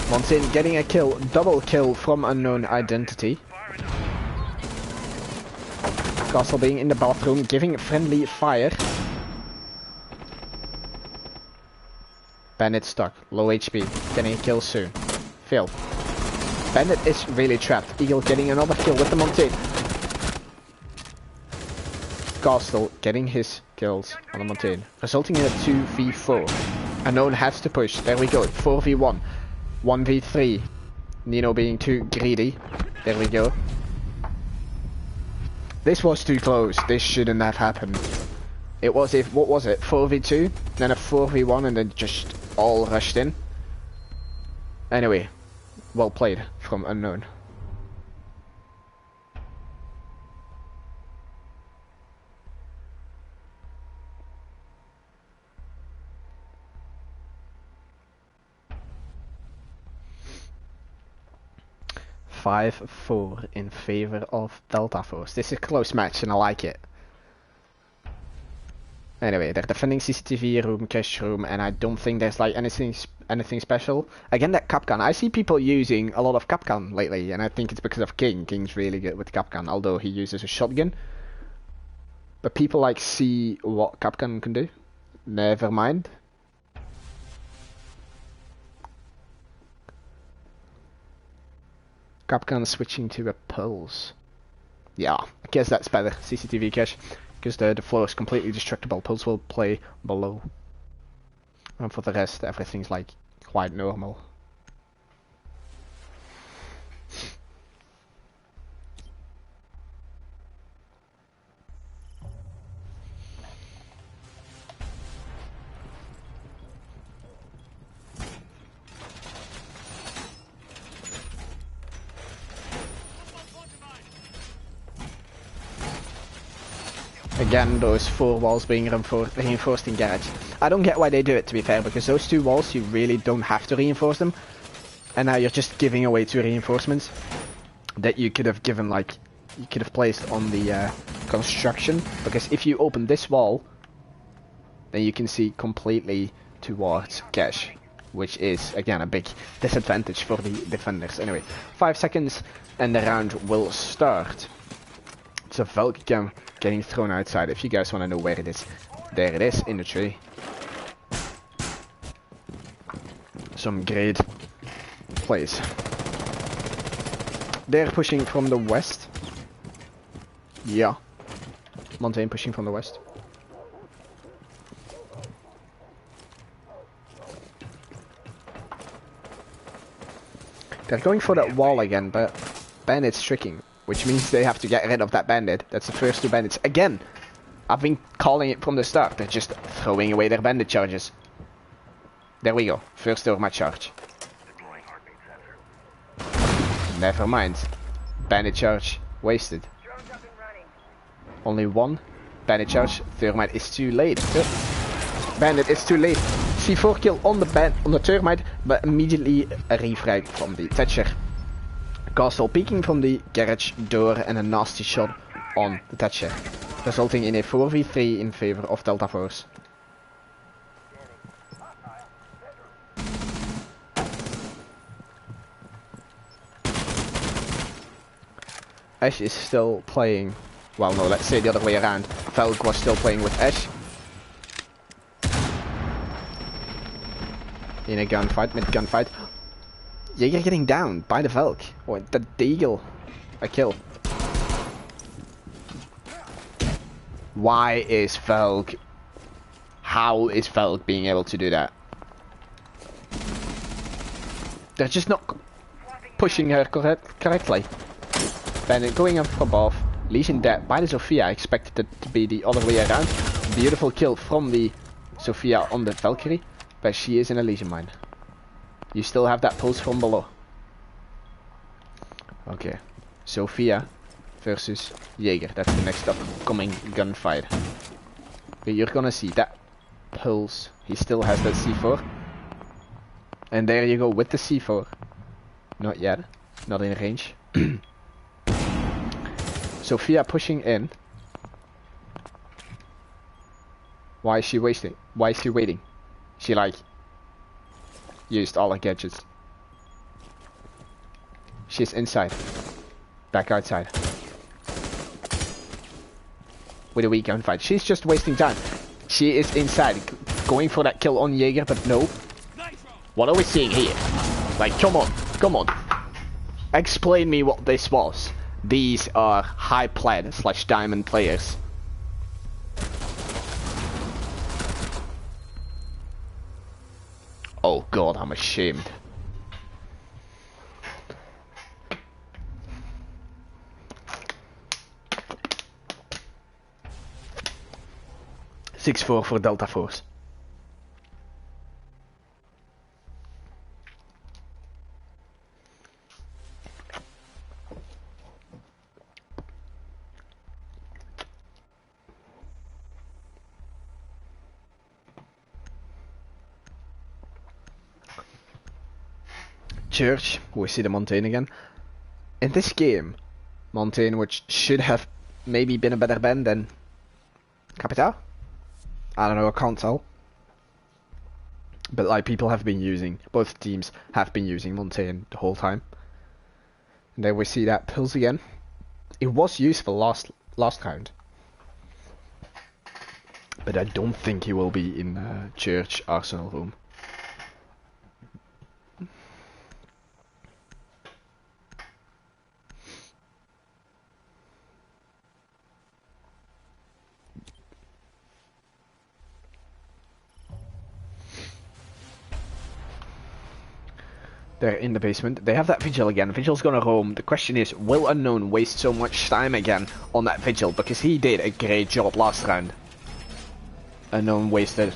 Montaigne getting a kill. Double kill from Unknown Identity. Castle being in the bathroom. Giving friendly fire. Bandit stuck, low HP, getting a kill soon. Fail. Bandit is really trapped. Eagle getting another kill with the Montaigne. Castle getting his kills on the Montaigne, resulting in a 2v4. Unknown has to push. There we go. 4v1. 1v3. Nino being too greedy. There we go. This was too close. This shouldn't have happened. It was what was it? 4v2, then a 4v1, and then just all rushed in. Anyway, well played from Unknown. Five 4 in favor of Delta Force. This is a close match and I like it. Anyway, they're defending CCTV room, cache room, and I don't think there's like anything special. Again, that Capcan. I see people using a lot of Capcan lately, and I think it's because of King. King's really good with Capcan, although he uses a shotgun. But people like see what Capcan can do. Never mind. Capcan switching to a pulse. Yeah, I guess that's better. CCTV cache. Because the floor is completely destructible. Pulse will play below. And for the rest, everything's like quite normal. Again, those 4 walls being reinforced in garage. I don't get why they do it, to be fair, because those 2 walls, you really don't have to reinforce them. And now you're just giving away 2 reinforcements. that you could have given, like, you could have placed on the construction, because if you open this wall, then you can see completely towards cash, which is again a big disadvantage for the defenders. Anyway, 5 seconds and the round will start. It's a Valk again getting thrown outside. If you guys want to know where it is, there it is in the tree. Some great plays. They're pushing from the west. Yeah. Montaigne pushing from the west. They're going for that wall again, but bandits tricking, which means they have to get rid of that bandit. That's the first 2 bandits. Again, I've been calling it from the start. They're just throwing away their bandit charges. There we go. First over my charge. Never mind. Bandit charge wasted. Only 1 bandit charge. Thermite is too late. Bandit is too late. C4 kill on the termite, but immediately a refrag from the Thatcher. Castle peeking from the garage door and a nasty shot on the Thatcher, resulting in a 4v3 in favor of Delta Force. Ash is still playing. Well, no, let's say the other way around. Velk was still playing with Ash. In a gunfight, mid-gunfight. Jaeger getting down by the Velk. Or the Deagle. A kill. Why is Velk... How is Velk being able to do that? They're just not pushing her correctly. Bandit going up above. Legion dead by the Sophia. I expected it to be the other way around. Beautiful kill from the Sophia on the Valkyrie. But she is in a Legion mine. You still have that pulse from below. Okay. Sophia versus Jaeger. That's the next upcoming gunfight. But you're gonna see that pulse. He still has that C4. And there you go with the C4. Not yet. Not in range. Sophia pushing in. Why is she wasting? Why is she waiting? She like used all her gadgets. She's inside. Back outside. With a weak gunfight. She's just wasting time. She is inside. Going for that kill on Jaeger, but no. What are we seeing here? Like, come on. Come on. Explain me what this was. These are high plat / diamond players. Oh god, I'm ashamed. (6-4) for Delta Force. Church, we see the Montaigne again. In this game, Montaigne, which should have maybe been a better band than Capital. I don't know, I can't tell. But like people have been using, both teams have been using Montaigne the whole time. And then we see that pulse again. It was useful last round. But I don't think he will be in Church Arsenal room. They're in the basement. They have that Vigil again. Vigil's gonna roam. The question is, will Unknown waste so much time again on that Vigil? Because he did a great job last round. Unknown wasted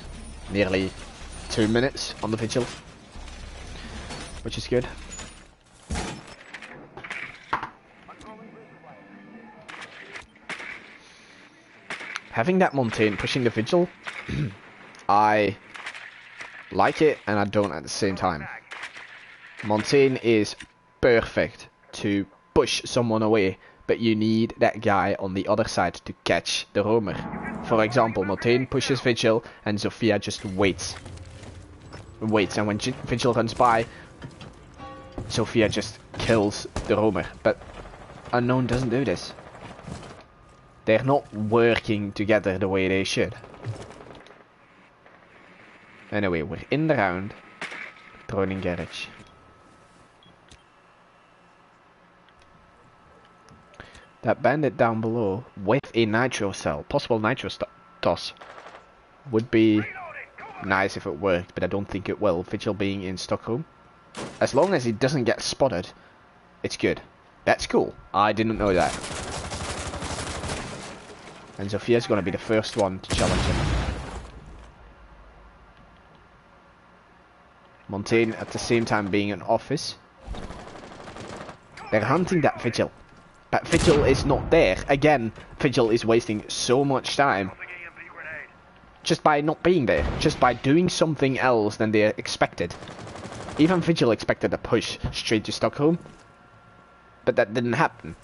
nearly 2 minutes on the Vigil. Which is good. Having that Montaigne pushing the Vigil, I like it and I don't at the same time. Montaigne is perfect to push someone away, but you need that guy on the other side to catch the roamer. For example, Montaigne pushes Vigil and Sophia just waits. And when Vigil runs by, Sophia just kills the roamer. But Unknown doesn't do this. They're not working together the way they should. Anyway, we're in the round. Droning garage. That bandit down below with a nitro cell, possible nitro toss, would be nice if it worked, but I don't think it will. Vigil being in Stockholm. As long as he doesn't get spotted, it's good. That's cool. I didn't know that. And Sophia's gonna be the first one to challenge him. Montaigne at the same time being in office. They're hunting that Vigil. But Vigil is not there. Again, Vigil is wasting so much time. Just by not being there. Just by doing something else than they expected. Even Vigil expected a push straight to Stockholm. But that didn't happen.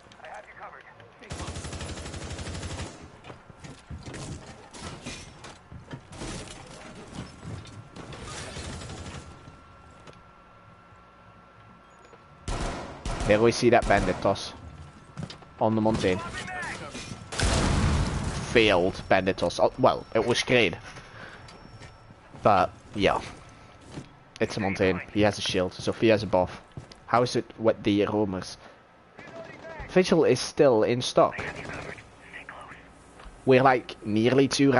There we see that bandit toss. On the Montaigne. Failed bandit toss. Oh, well, it was great. But, yeah. It's a Montaigne. He has a shield. Sophia has a buff. How is it with the roamers? Vigil is still in stock. We're like nearly 2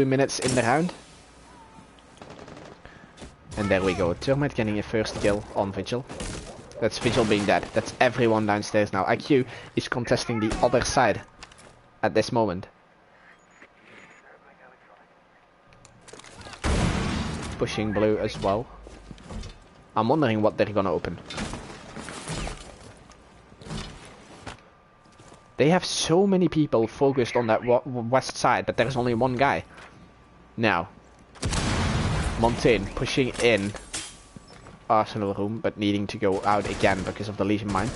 minutes in the round. And there we go. Termite getting a first kill on Vigil. That's Vigil being dead. That's everyone downstairs now. IQ is contesting the other side at this moment. Pushing blue as well. I'm wondering what they're gonna open. They have so many people focused on that west side, but there's only one guy. Now, Montaigne pushing in Arsenal room, but needing to go out again because of the Legion mine.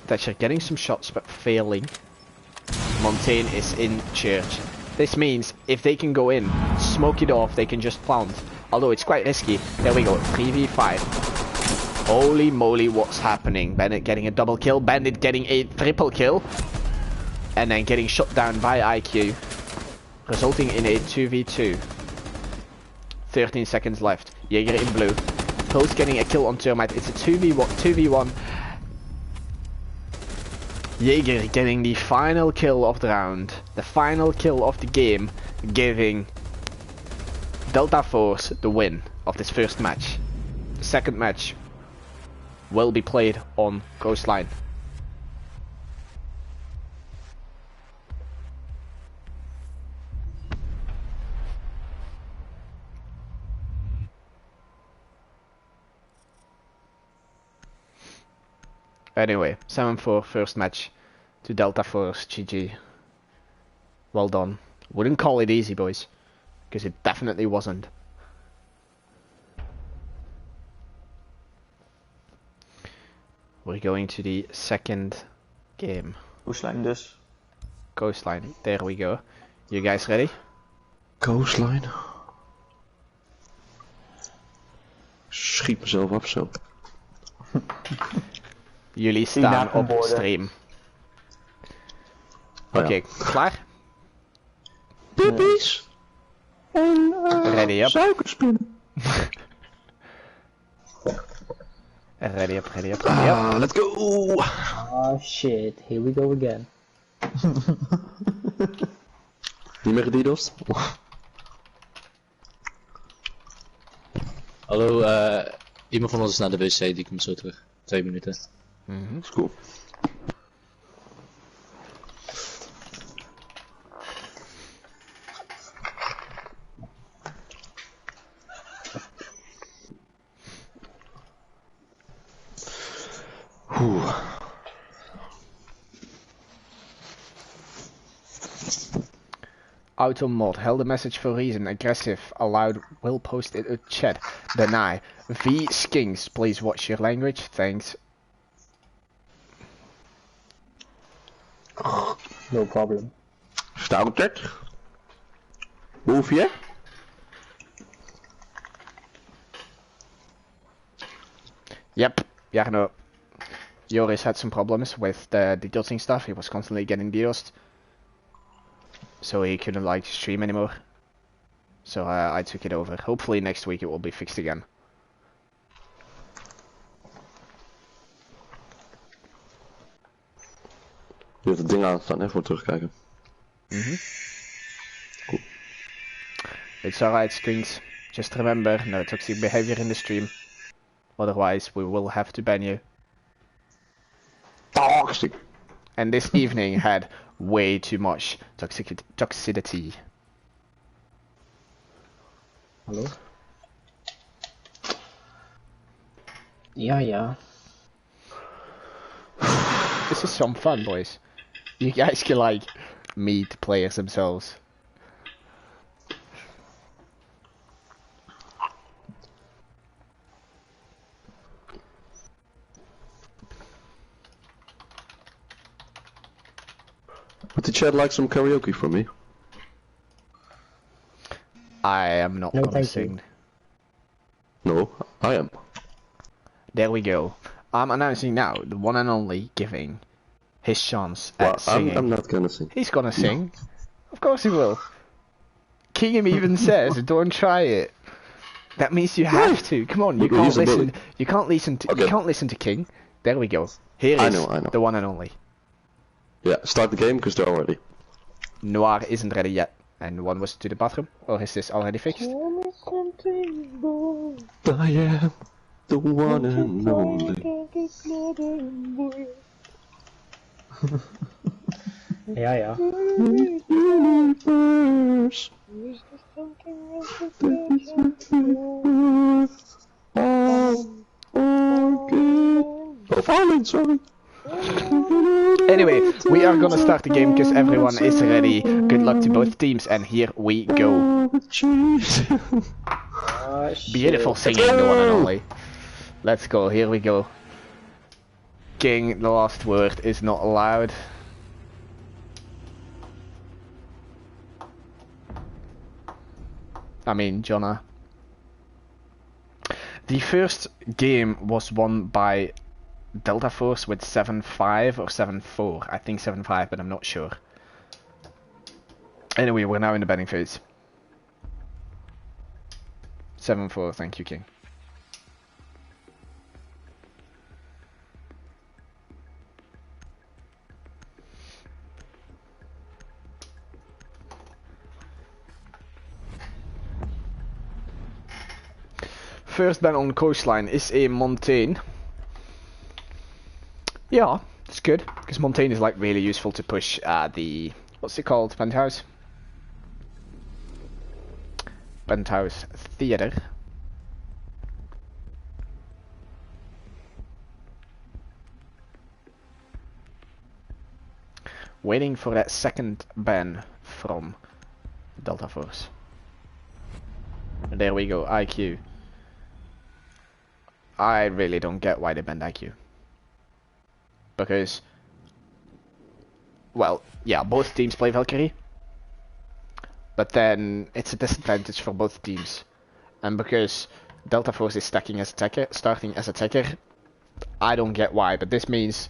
Thatcher getting some shots, but failing. Montaigne is in church. This means if they can go in, smoke it off, they can just plant. Although it's quite risky. There we go, 3v5. Holy moly, what's happening? Bandit getting a double kill, Bandit getting a triple kill. And then getting shot down by IQ. Resulting in a 2v2. 13 seconds left. Jaeger in blue. Pulse getting a kill on Termite. It's a 2v1. Jaeger getting the final kill of the round. The final kill of the game. Giving Delta Force the win of this first match. The second match will be played on Coastline. Anyway, 7-4 first match to Delta Force. GG. Well done. Wouldn't call it easy, boys, because it definitely wasn't. We're going to the second game. Coastline dus. Coastline. There we go. You guys ready? Coastline. Schiet mezelf af zo. Jullie staan op stream. Oké, klaar? Puppies! En ready up. Suikerspinnen. Ready up. Let's go! Oh shit, here we go again. Niet meer gedidos? Hallo, iemand van ons is naar de wc, die komt zo terug. 2 minuten. Is cool. Auto mod, held a message for reason, aggressive, allowed, will post it a chat, deny. V Skinks, please watch your language, thanks. No problem. Started. Move here. Yep, yeah, no. Joris had some problems with the DDoSing stuff. He was constantly getting DDoSed. So he couldn't like stream anymore. So I took it over. Hopefully next week it will be fixed again. Je hebt het ding aanstaan hè, voor terugkijken. Cool. It's alright, Strings. Just remember, no toxic behavior in the stream. Otherwise, we will have to ban you. Toxic. And this evening had way too much toxicity. Hallo? Ja. This is some fun, boys. You guys can like meet players themselves. Would the chat like some karaoke from me? I am not No, gonna thank sing. No, I am. There we go. I'm announcing now the one and only giving his chance Well, at singing. I'm not gonna sing. He's gonna sing. Of course he will. King even says, "Don't try it." That means you have to. Come on, you He's can't a bully. listen. You can't listen to. Okay. You can't listen to King. There we go. Here I is know. the one and only. Yeah, start the game because they're already. Noir isn't ready yet, and one was to the bathroom. Or is this already fixed? I am the one and only. Ja. Universe. Oh, falling, sorry. Anyway, we are gonna start the game because everyone is ready. Good luck to both teams, and here we go. Beautiful singing, the one and only. Let's go, here we go. King, the last word is not allowed. I mean, Jonna. The first game was won by Delta Force with 7-5 or 7-4. I think 7-5, but I'm not sure. Anyway, we're now in the betting phase. 7-4, thank you, King. First ban on coastline is a Montaigne. Yeah, it's good, because Montaigne is like really useful to push the, what's it called, Penthouse? Penthouse Theater. Waiting for that second ban from Delta Force. There we go, IQ. I really don't get why they banned IQ. Because, well, yeah, both teams play Valkyrie. But then it's a disadvantage for both teams. And because Delta Force is starting as attacker, I don't get why, but this means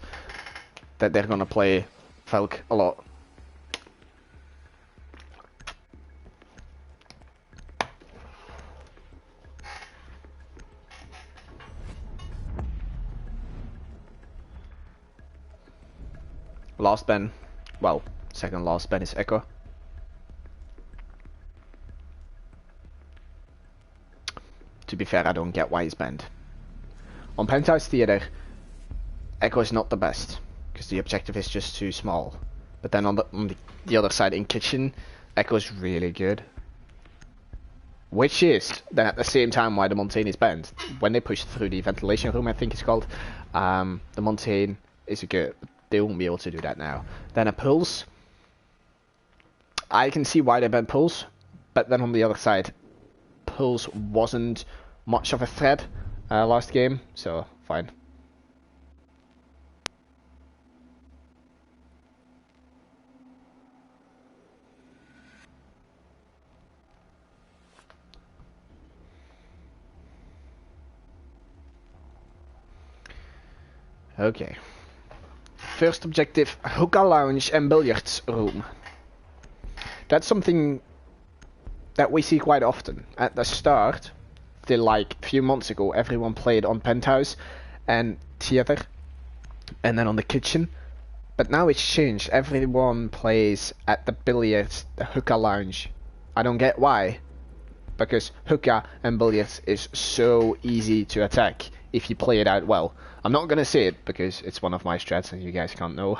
that they're gonna play Valk a lot. Last ban, well, second last ban is Echo. To be fair, I don't get why he's banned. On Penthouse Theater, Echo is not the best, because the objective is just too small. But then on the other side in Kitchen, Echo is really good. Which is then at the same time why the Montaigne is banned. When they push through the ventilation room, I think it's called, the Montaigne is good. They won't be able to do that now. Then a Pulse. I can see why they banned Pulse, but then on the other side, Pulse wasn't much of a threat last game, so fine. Okay. First objective, hookah lounge and billiards room. That's something that we see quite often. At the start, till like a few months ago, everyone played on penthouse and theater, and then on the kitchen. But now it's changed. Everyone plays at the billiards, the hookah lounge. I don't get why. Because hookah and billiards is so easy to attack if you play it out well. I'm not gonna say it because it's one of my strats and you guys can't know,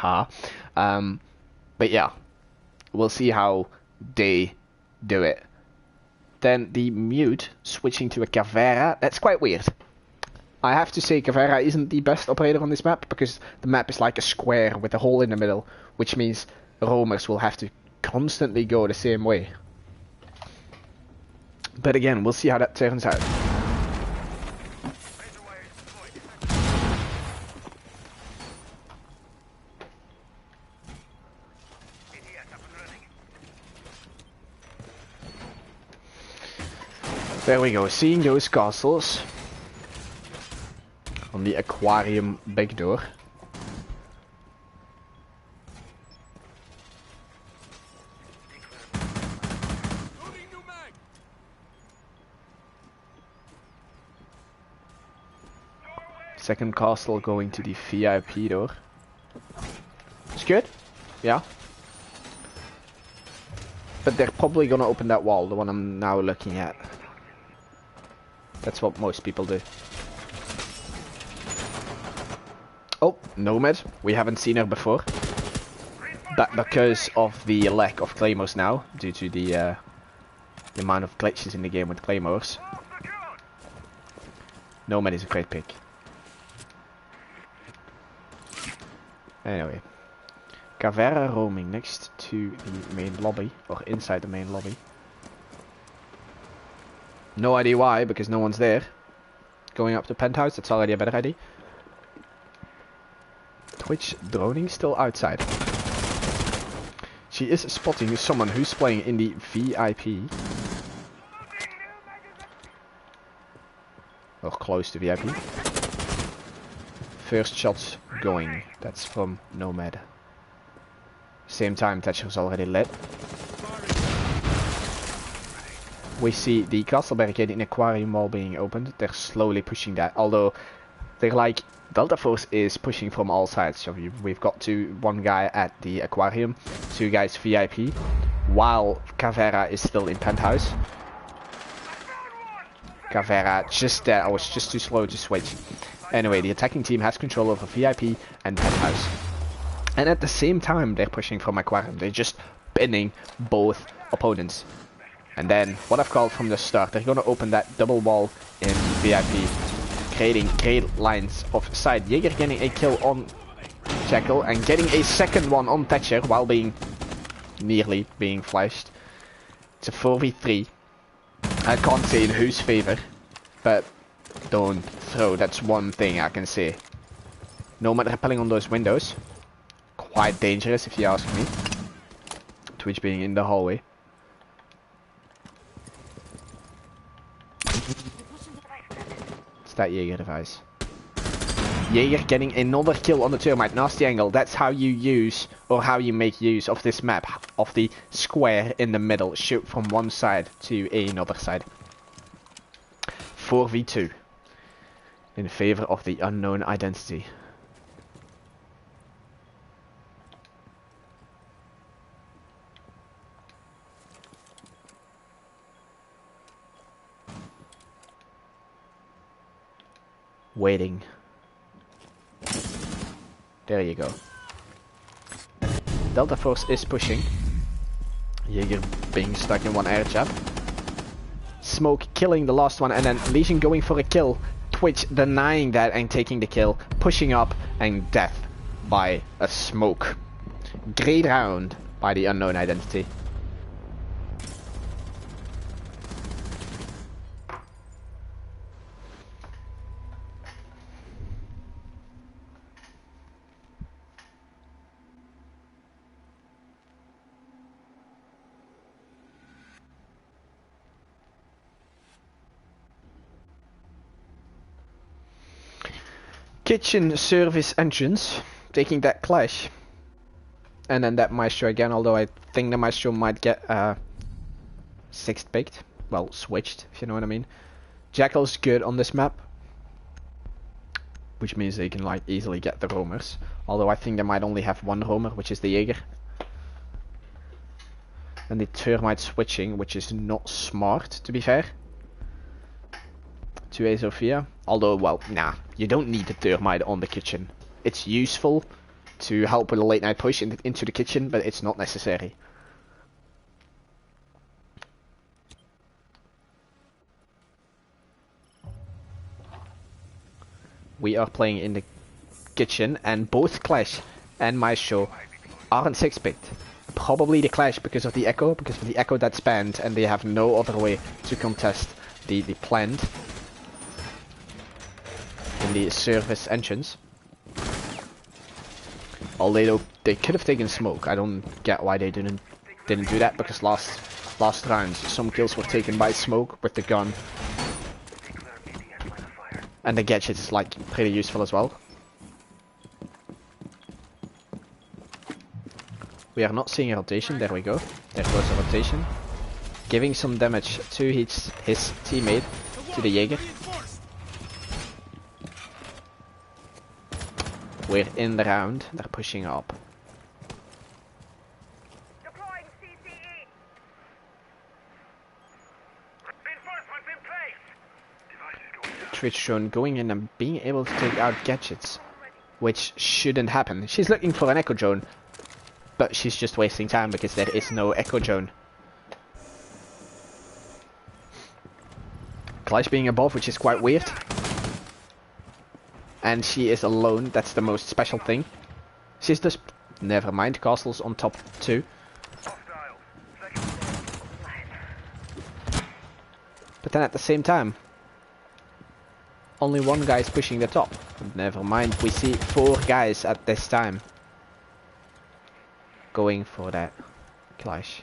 but yeah, we'll see how they do it. Then the mute switching to a Cavera. That's quite weird. I have to say Cavera isn't the best operator on this map because the map is like a square with a hole in the middle, which means roamers will have to constantly go the same way. But again, we'll see how that turns out. There we go, seeing those castles on the aquarium big door. Second castle going to the VIP door. It's good, yeah. But they're probably gonna open that wall, the one I'm now looking at. That's what most people do. Oh, Nomad. We haven't seen her before. But because of the lack of claymores now, due to the amount of glitches in the game with claymores, Nomad is a great pick. Anyway. Cavera roaming next to the main lobby, or inside the main lobby. No idea why, because no one's there. Going up to penthouse, that's already a better idea. Twitch droning still outside. She is spotting someone who's playing in the VIP. Or close to VIP. First shots going. That's from Nomad. Same time, Thatcher's already lit. We see the castle barricade in aquarium wall being opened. They're slowly pushing that, although they're like Delta Force is pushing from all sides. So we've got one guy at the aquarium, 2 guys VIP, while Cavera is still in penthouse. Cavera just there. I was just too slow to switch. Anyway, the attacking team has control over VIP and penthouse, and at the same time they're pushing from aquarium. They're just pinning both opponents. And then, what I've called from the start, they're going to open that double wall in VIP, creating great lines of sight. Jaeger getting a kill on Jekyll and getting a second one on Thatcher while nearly being flashed. It's a 4v3. I can't say in whose favor, but don't throw. That's one thing I can say. Nomad rappelling on those windows. Quite dangerous if you ask me. Twitch being in the hallway. That Jaeger device. Jaeger getting another kill on the termite. Nasty angle. That's how you use, or how you make use of this map. Of the square in the middle. Shoot from one side to another side. 4v2. In favor of the Unknown Identity. Waiting. There you go. Delta Force is pushing. Jaeger being stuck in one air trap. Smoke killing the last one, and then Legion going for a kill. Twitch denying that and taking the kill. Pushing up, and death by a smoke. Great round by the Unknown Identity. Kitchen service entrance, taking that clash. And then that Maestro again, although I think the Maestro might get sixth picked. Well, switched, if you know what I mean. Jackal's good on this map, which means they can like easily get the roamers. Although I think they might only have one roamer, which is the Jaeger. And the Termite switching, which is not smart, to be fair. To a Sophia. Although, well, nah, you don't need the Termite on the kitchen. It's useful to help with a late night push into the kitchen, but it's not necessary. We are playing in the kitchen, and both Clash and Maestro aren't 6-picked. Probably the Clash because of the Echo that's banned, and they have no other way to contest the plant in the service entrance. Although they could have taken smoke. I don't get why they didn't do that, because last round some kills were taken by smoke with the gun. And the gadget is like pretty useful as well. We are not seeing a rotation. There we go. There goes a rotation. Giving some damage to his teammate, to the Jaeger. We're in the round. They're pushing up. Twitch shown going in and being able to take out gadgets, which shouldn't happen. She's looking for an echo drone, but she's just wasting time because there is no echo drone. Clash being above, which is quite weird. And she is alone, that's the most special thing. She's just... never mind, Castle's on top too. But then at the same time, only one guy is pushing the top. Never mind, we see 4 guys at this time going for that Clash.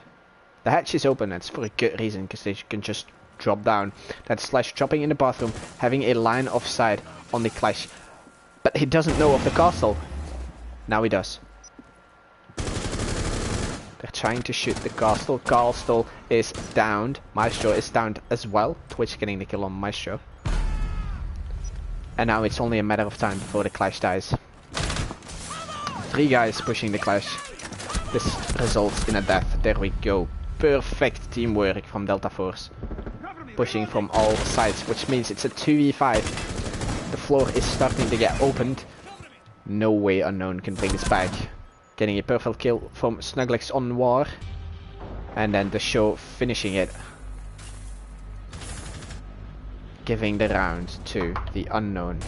The hatch is open, that's for a good reason, because they can just drop down. That's Slash dropping in the bathroom, having a line of sight on the Clash. But he doesn't know of the castle. Now he does. They're trying to shoot the castle. Castle is downed. Maestro is downed as well. Twitch getting the kill on Maestro. And now it's only a matter of time before the Clash dies. 3 guys pushing the Clash. This results in a death. There we go. Perfect teamwork from Delta Force. Pushing from all sides, which means it's a 2v5. The floor is starting to get opened. No way Unknown can bring this back. Getting a perfect kill from Snuglix on War. And then the show finishing it. Giving the round to the Unknown.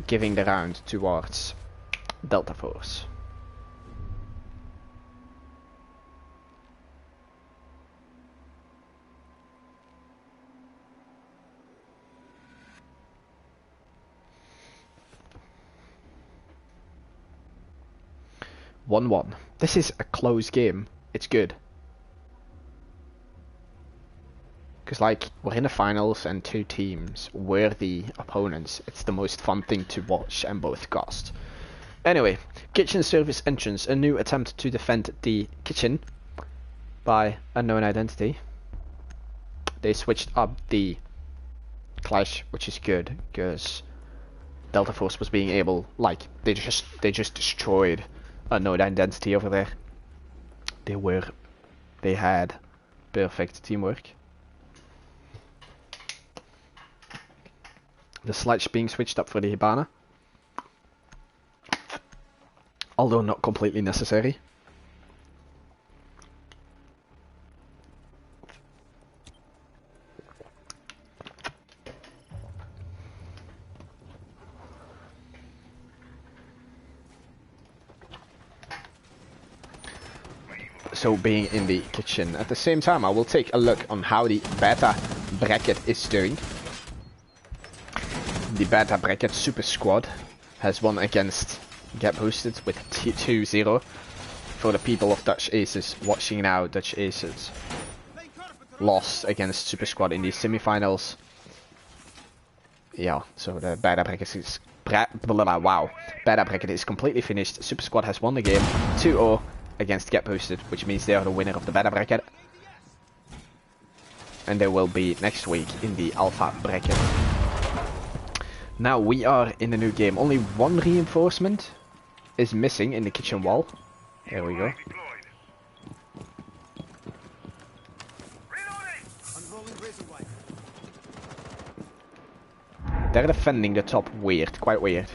Giving the round towards Delta Force. (1-1). This is a close game. It's good. Because, like, we're in the finals and 2 teams were the opponents. It's the most fun thing to watch and both cast. Anyway, kitchen service entrance. A new attempt to defend the kitchen by Unknown Identity. They switched up the Clash, which is good, because Delta Force was being able, like, they just destroyed Unknown Identity over there. They had perfect teamwork. The Sledge being switched up for the Hibana. Although not completely necessary. So being in the kitchen. At the same time, I will take a look on how the beta bracket is doing. The beta bracket Super Squad has won against Get Boosted with 2-0. For the people of Dutch Aces watching now, Dutch Aces lost against Super Squad in the semifinals. Yeah, so the beta bracket is wow. Beta bracket is completely finished. Super Squad has won the game 2-0 against Get Boosted, which means they are the winner of the beta bracket. And they will be next week in the alpha bracket. Now we are in the new game. Only one reinforcement is missing in the kitchen wall. There we go. They're defending the top weird, quite weird.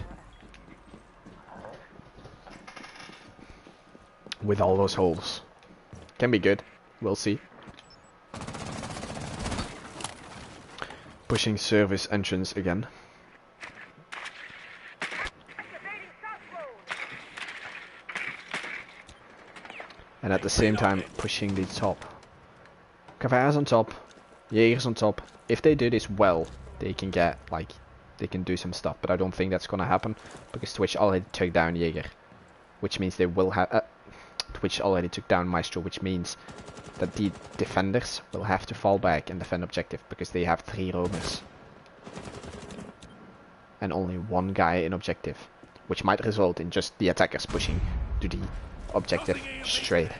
With all those holes. Can be good, we'll see. Pushing service entrance again. And at the same time pushing the top. Caveira's on top, Jaeger's on top. If they do this well, they can get like, they can do some stuff, but I don't think that's gonna happen because Twitch already took down Jaeger, which means they will have Twitch already took down Maestro, which means that the defenders will have to fall back and defend objective because they have 3 roamers and only 1 guy in objective, which might result in just the attackers pushing to the objective straight.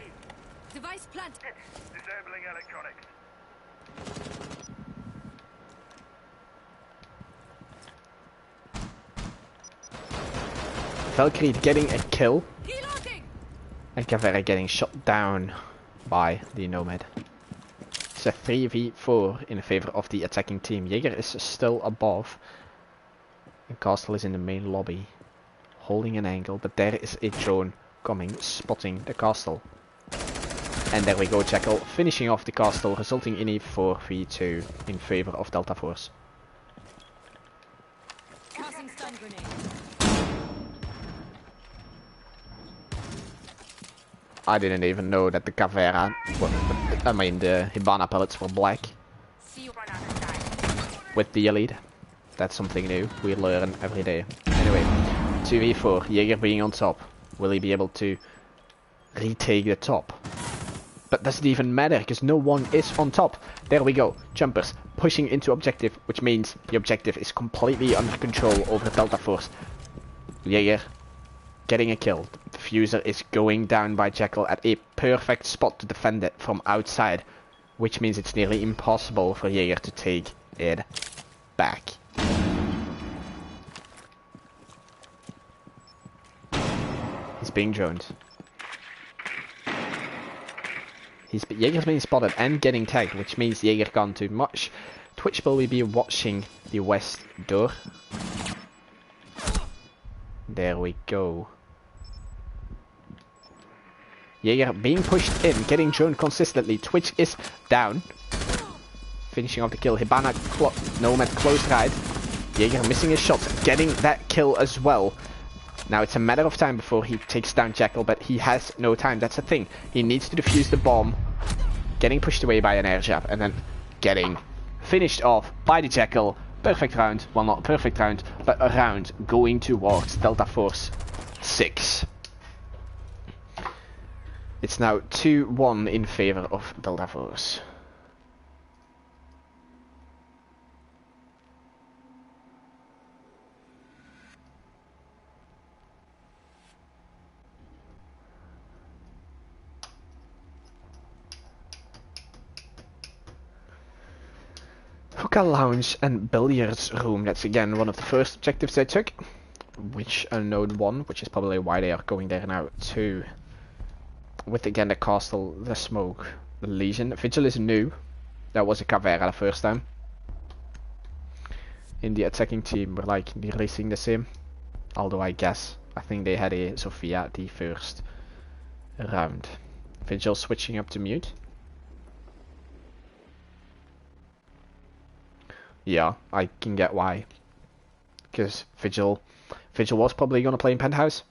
Device planted. Disabling electronics. Valkyrie getting a kill Reloading. and Caveira getting shot down by the Nomad. It's a 3v4 in favor of the attacking team. Jaeger is still above and Castle is in the main lobby holding an angle, but there is a drone coming, spotting the Castle. And there we go, Jackal finishing off the Castle, resulting in a 4v2 in favor of Delta Force. Tossing stun grenade. I didn't even know that the Caveira, I mean the Hibana pellets were black See you run out of time. with the Elite. That's something new, we learn every day. Anyway, 2v4, Jaeger being on top. Will he be able to retake the top? But doesn't even matter because no one is on top. There we go, jumpers pushing into objective, which means the objective is completely under control over the Delta Force. Jaeger getting a kill. The diffuser is going down by Jackal at a perfect spot to defend it from outside, which means it's nearly impossible for Jaeger to take it back. He's being droned. Jaeger's being spotted and getting tagged, which means Jaeger can't do much. Twitch will be watching the west door. There we go. Jaeger being pushed in, getting droned consistently. Twitch is down. Finishing off the kill. Hibana, Nomad close right. Jaeger missing his shot, getting that kill as well. Now it's a matter of time before he takes down Jackal, but he has no time. That's the thing. He needs to defuse the bomb. Getting pushed away by an air jab and then getting finished off by the Jackal. Perfect round. Well, not a perfect round, but a round going towards Delta Force 6. It's now 2-1 in favor of Delta Force. Hookah lounge and billiards room. That's again one of the first objectives they took, which Unknown won, which is probably why they are going there now too. With again the castle, the smoke, the Legion. Vigil is new. That was a Caveira the first time. In the attacking team we're like nearly seeing the same. Although I think they had a Sophia the first round. Vigil switching up to mute. Yeah, I can get why. Because Vigil was probably going to play in Penthouse.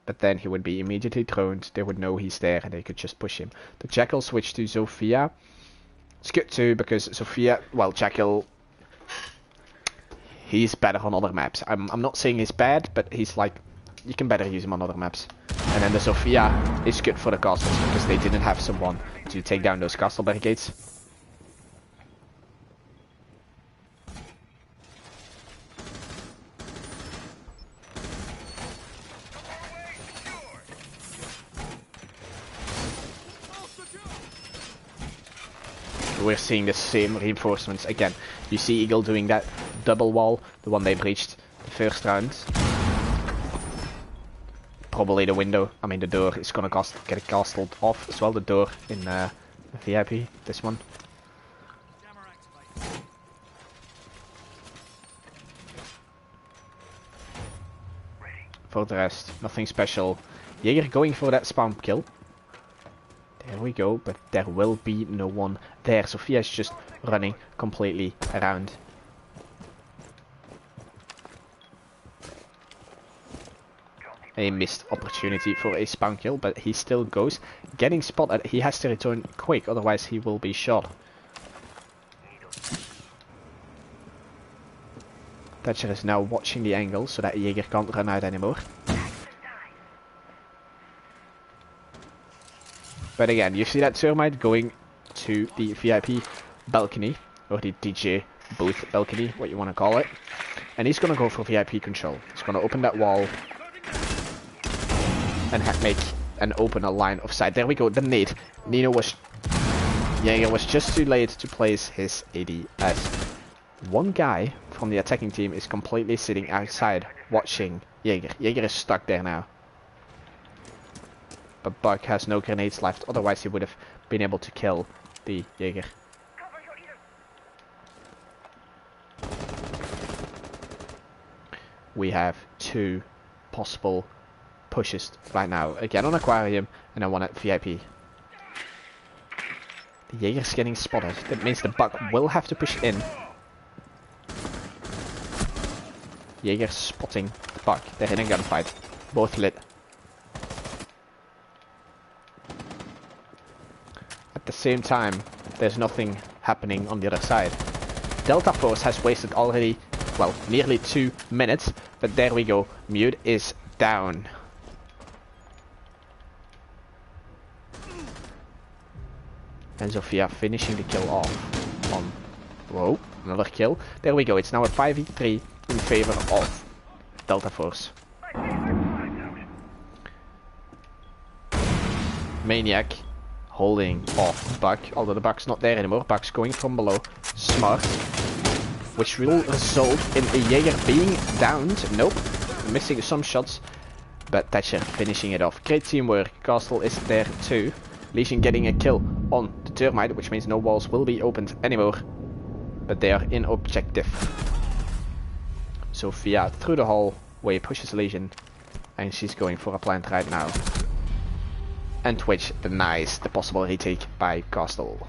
But then he would be immediately droned. They would know he's there and they could just push him. The Jackal switched to Sophia. It's good too because Sophia, well, Jackal, he's better on other maps. I'm not saying he's bad, but he's like, you can better use him on other maps. And then the Sophia is good for the castles because they didn't have someone to take down those castle barricades. we're seeing the same reinforcements again. You see Eagle doing that double wall, the one they breached the first round. Probably the window, I mean the door is gonna get castled off as well, the door in VIP, this one. For the rest, nothing special. Jaeger going for that spawn kill. There we go, but there will be no one there. Sophia's just running completely around. A missed opportunity for a spawn kill, but he still goes. Getting spotted, he has to return quick, otherwise he will be shot. Thatcher is now watching the angle so that Jaeger can't run out anymore. But again, you see that Thermite going to the VIP balcony, or the DJ booth balcony, what you want to call it. And he's going to go for VIP control. He's going to open that wall and make and open a line of sight. There we go, the nade. Jaeger was just too late to place his ADS. One guy from the attacking team is completely sitting outside watching Jaeger. Jaeger is stuck there now. But Buck has no grenades left, otherwise he would have been able to kill the Jaeger. We have two possible pushes right now. Again on Aquarium and then one at VIP. The Jaeger's getting spotted. That means the Buck will have to push in. Jaeger spotting the Buck. They're in a gunfight. Both lit. At the same time, there's nothing happening on the other side. Delta Force has wasted already, well, nearly 2 minutes. But there we go. Mute is down. And Sophia finishing the kill off on... Whoa, another kill. There we go. It's now a 5v3 in favor of Delta Force. Maniac holding off Buck, although the Buck's not there anymore. Buck's going from below. Smart. Which will result in a Jaeger being downed. Nope. Missing some shots. But Thatcher finishing it off. Great teamwork. Castle is there too. Legion getting a kill on the Thermite, which means no walls will be opened anymore. But they are in objective. Sophia through the hallway pushes Legion. And she's going for a plant right now. And Twitch denies the possible retake by Castle.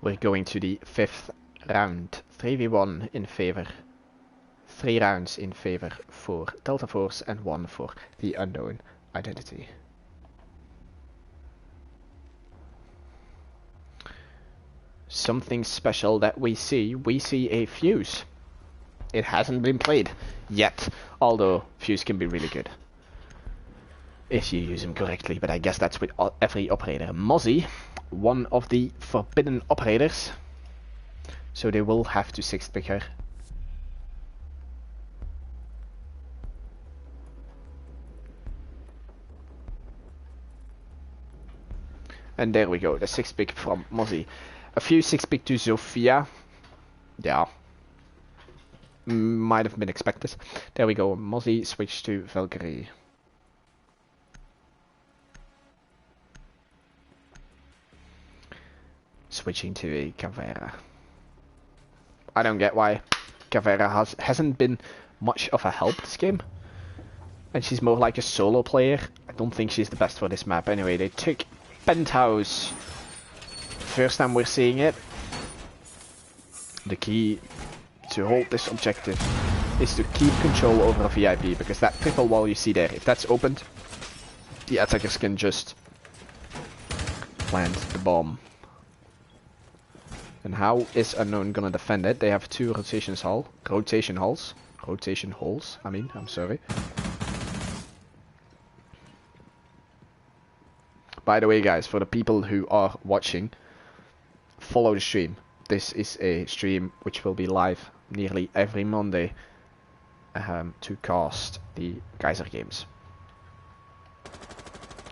We're going to the 5th round. 3v1 in favor. 3 rounds in favor for Delta Force and 1 for the Unknown Identity. Something special that we see a Fuse. It hasn't been played yet, although Fuse can be really good if you use him correctly, but I guess that's with every operator. Mozzie, one of the forbidden operators, so they will have to 6th pick her. And there we go, the 6th pick from Mozzie. A few 6th pick to Sophia. Yeah. Might have been expected. There we go, Mozzie switched to Valkyrie. Switching to a Caveira. I don't get why Caveira hasn't been much of a help this game. And she's more like a solo player. I don't think she's the best for this map. Anyway, they took Penthouse. First time we're seeing it. The key to hold this objective is to keep control over a VIP, because that triple wall you see there, if that's opened, the attackers can just plant the bomb. And how is Unknown gonna defend it? They have 2 rotation halls, I mean, I'm sorry. By the way guys, for the people who are watching, follow the stream. this is a stream which will be live nearly every Monday to cast the Kaiser games.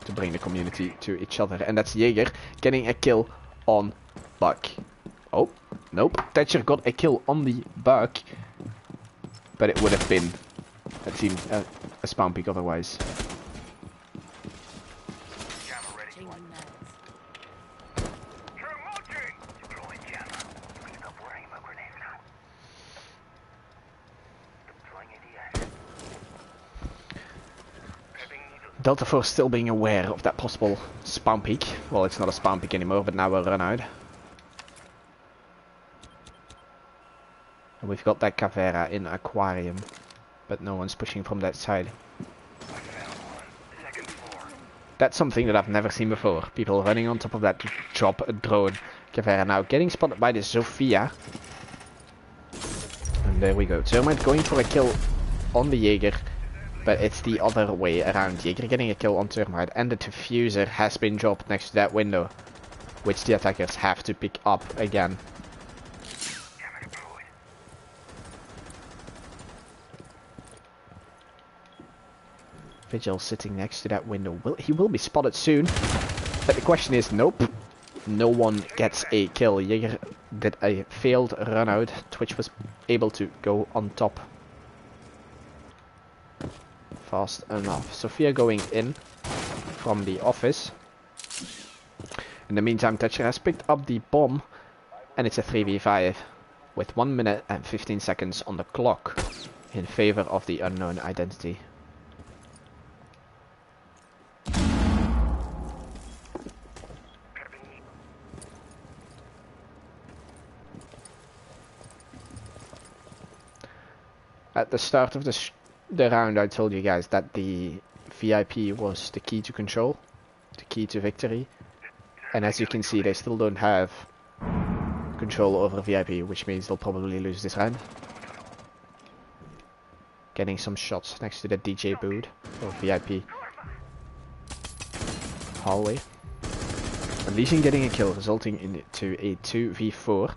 To bring the community to each other. And that's Jaeger getting a kill on Buck. Oh, nope. Thatcher got a kill on the Buck. But it would have been, it seemed, a spawn peak otherwise. Changing mags. You're marching! Deploying jammer. Stop worrying about grenades now. Deploying ADS. Prepping needle. Delta Force still being aware of that possible spawn peak. Well, it's not a spawn peak anymore, but now we'll run out. And we've got that Cavera in Aquarium, but no one's pushing from that side. I found one. Second floor. That's something that I've never seen before. People running on top of that to drop a drone. Cavera now getting spotted by the Sophia. And there we go. Thermite going for a kill on the Jaeger. But it's the other way around. Jaeger getting a kill on Thermite. And the diffuser has been dropped next to that window. Which the attackers have to pick up again. Jammer deployed. Vigil sitting next to that window. He will be spotted soon. But the question is, nope. No one gets a kill. Jaeger did a failed run out. Twitch was able to go on top. Fast enough. Sophia going in from the office. In the meantime, Thatcher has picked up the bomb. And it's a 3v5. With 1 minute and 15 seconds on the clock. In favor of the Unknown Identity. At the start of the round, I told you guys that the VIP was the key to control, the key to victory. And as you can see, they still don't have control over VIP, which means they'll probably lose this round. Getting some shots next to the DJ booth, or VIP hallway. And Legion getting a kill, resulting into a 2v4.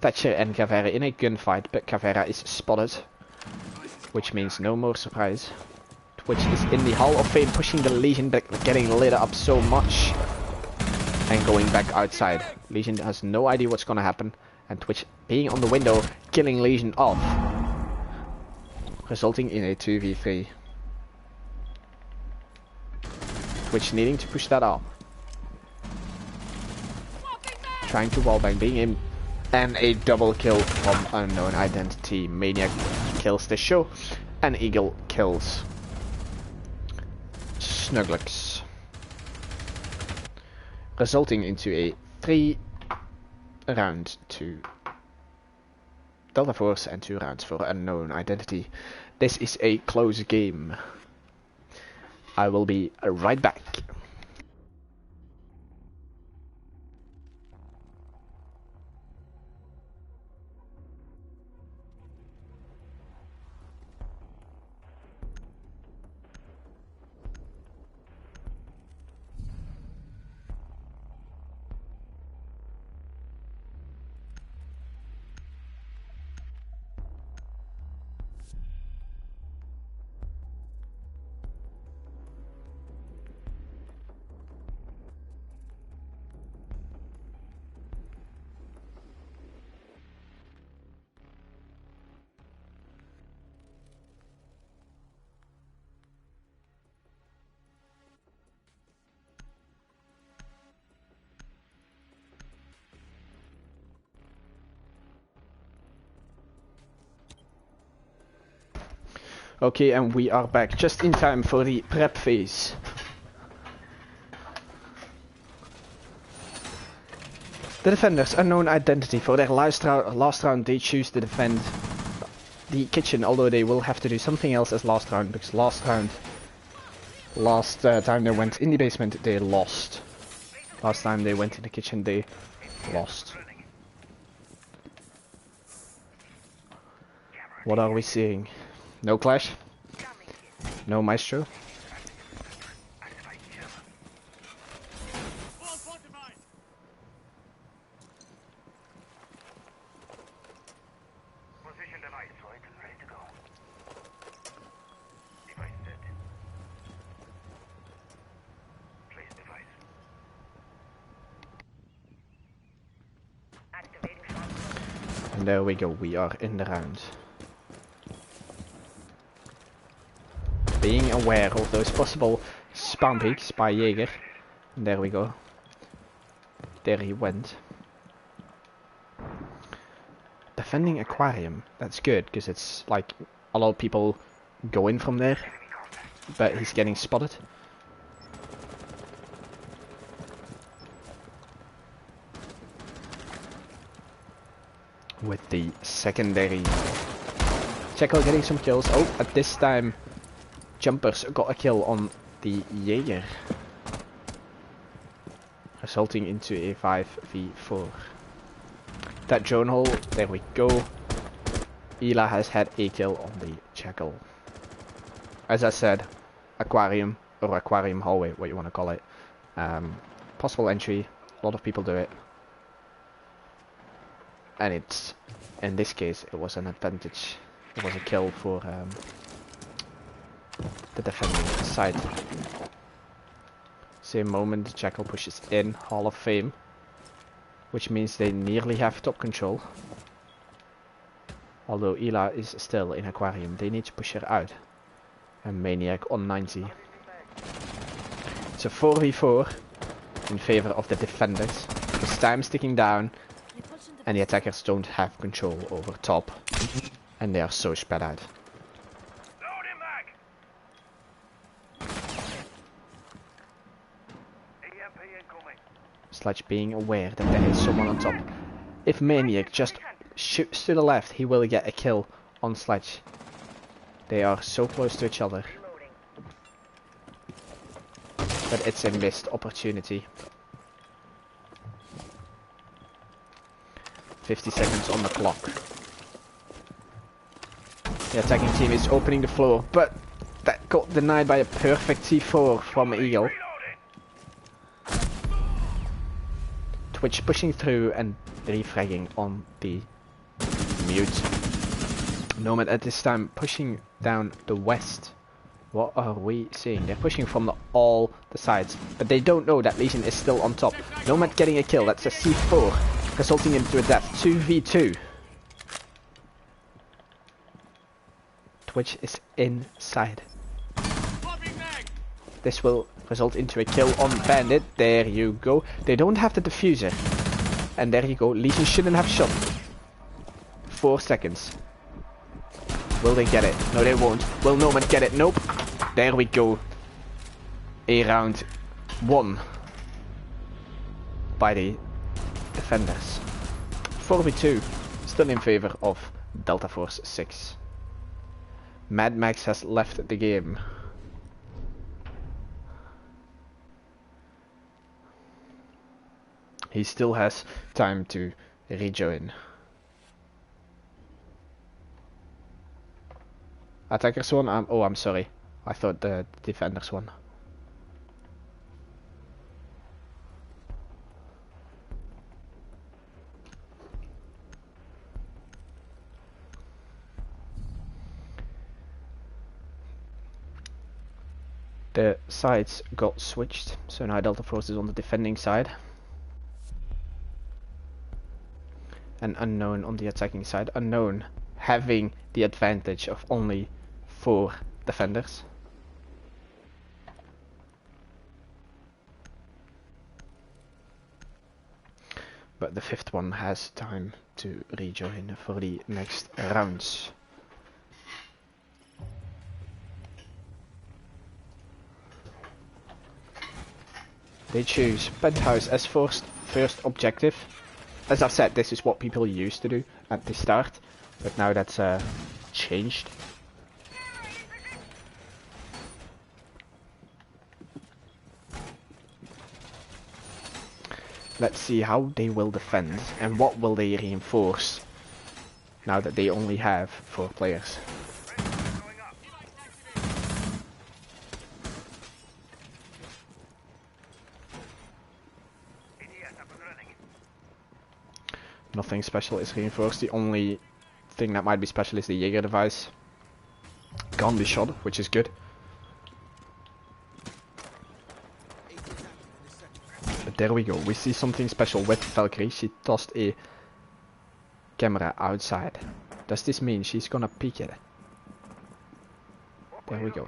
Thatcher and Cavera in a gunfight, but Cavera is spotted. Which means no more surprise. Twitch is in the Hall of Fame, pushing the Legion back, getting lit up so much. And going back outside. Legion has no idea what's gonna happen. And Twitch being on the window, killing Legion off. Resulting in a 2v3. Twitch needing to push that up. Trying to wallbang, being in. And a double kill from Unknown Identity. Maniac kills the show. And Eagle kills Snuglix. Resulting into a 3 round to Delta Force and 2 rounds for Unknown Identity. This is a close game. I will be right back. Okay, and we are back just in time for the prep phase. The defenders, Unknown Identity, for their last round they choose to defend the kitchen, although they will have to do something else as last round, because last time they went in the basement they lost. Last time they went in the kitchen they lost. What are we seeing? No clash? No maestro? And there we go, we are in the round. Being aware of those possible spawn peaks by Jaeger. And there we go. There he went. Defending aquarium, that's good, because it's like a lot of people go in from there, but he's getting spotted. With the secondary. Jekyll getting some kills. Oh, at this time, Jumpers got a kill on the Jaeger, resulting into a 5v4. That drone hole, there we go. Ela has had a kill on the Jekyll. As I said, aquarium or aquarium hallway, what you want to call it. Possible entry, a lot of people do it. And it's, in this case, it was an advantage. It was a kill for the defending side. Same moment, Jekyll pushes in, Hall of Fame. Which means they nearly have top control. Although Ela is still in aquarium, they need to push her out. And Maniac on 90. It's a 4v4 in favor of the defenders. Because time's ticking down. And the attackers don't have control over top. And they are so spread out. Loading back. EMP incoming. Sledge being aware that there is someone on top. If Maniac just shoots to the left, he will get a kill on Sledge. They are so close to each other. But it's a missed opportunity. 50 seconds on the clock. The attacking team is opening the floor, but that got denied by a perfect C4 from Eagle. Twitch pushing through and refragging on the mute. Nomad at this time pushing down the west. What are we seeing? They're pushing from all the sides, but they don't know that Legion is still on top. Nomad getting a kill, that's a C4, resulting into a death. 2v2. Twitch is inside. This will result into a kill on Bandit. There you go. They don't have the diffuser. And there you go. Legion shouldn't have shot. 4 seconds. Will they get it? No, they won't. Will Nomad get it? Nope. There we go. A round won by the defenders. 4v2. Still in favor of Delta Force 6. Mad Max has left the game. He still has time to rejoin. Attackers won. Oh, I'm sorry. I thought the defenders won. The sides got switched, so now Delta Force is on the defending side. And Unknown on the attacking side. Unknown having the advantage of only 4 defenders. But the 5th one has time to rejoin for the next rounds. They choose Penthouse as first objective. As I've said, this is what people used to do at the start, but now that's changed. Let's see how they will defend and what will they reinforce now that they only have 4 players. Nothing special is reinforced. The only thing that might be special is the Jaeger device. Can't be shot, which is good. But there we go. We see something special with Valkyrie. She tossed a camera outside. Does this mean she's gonna peek it? There we go.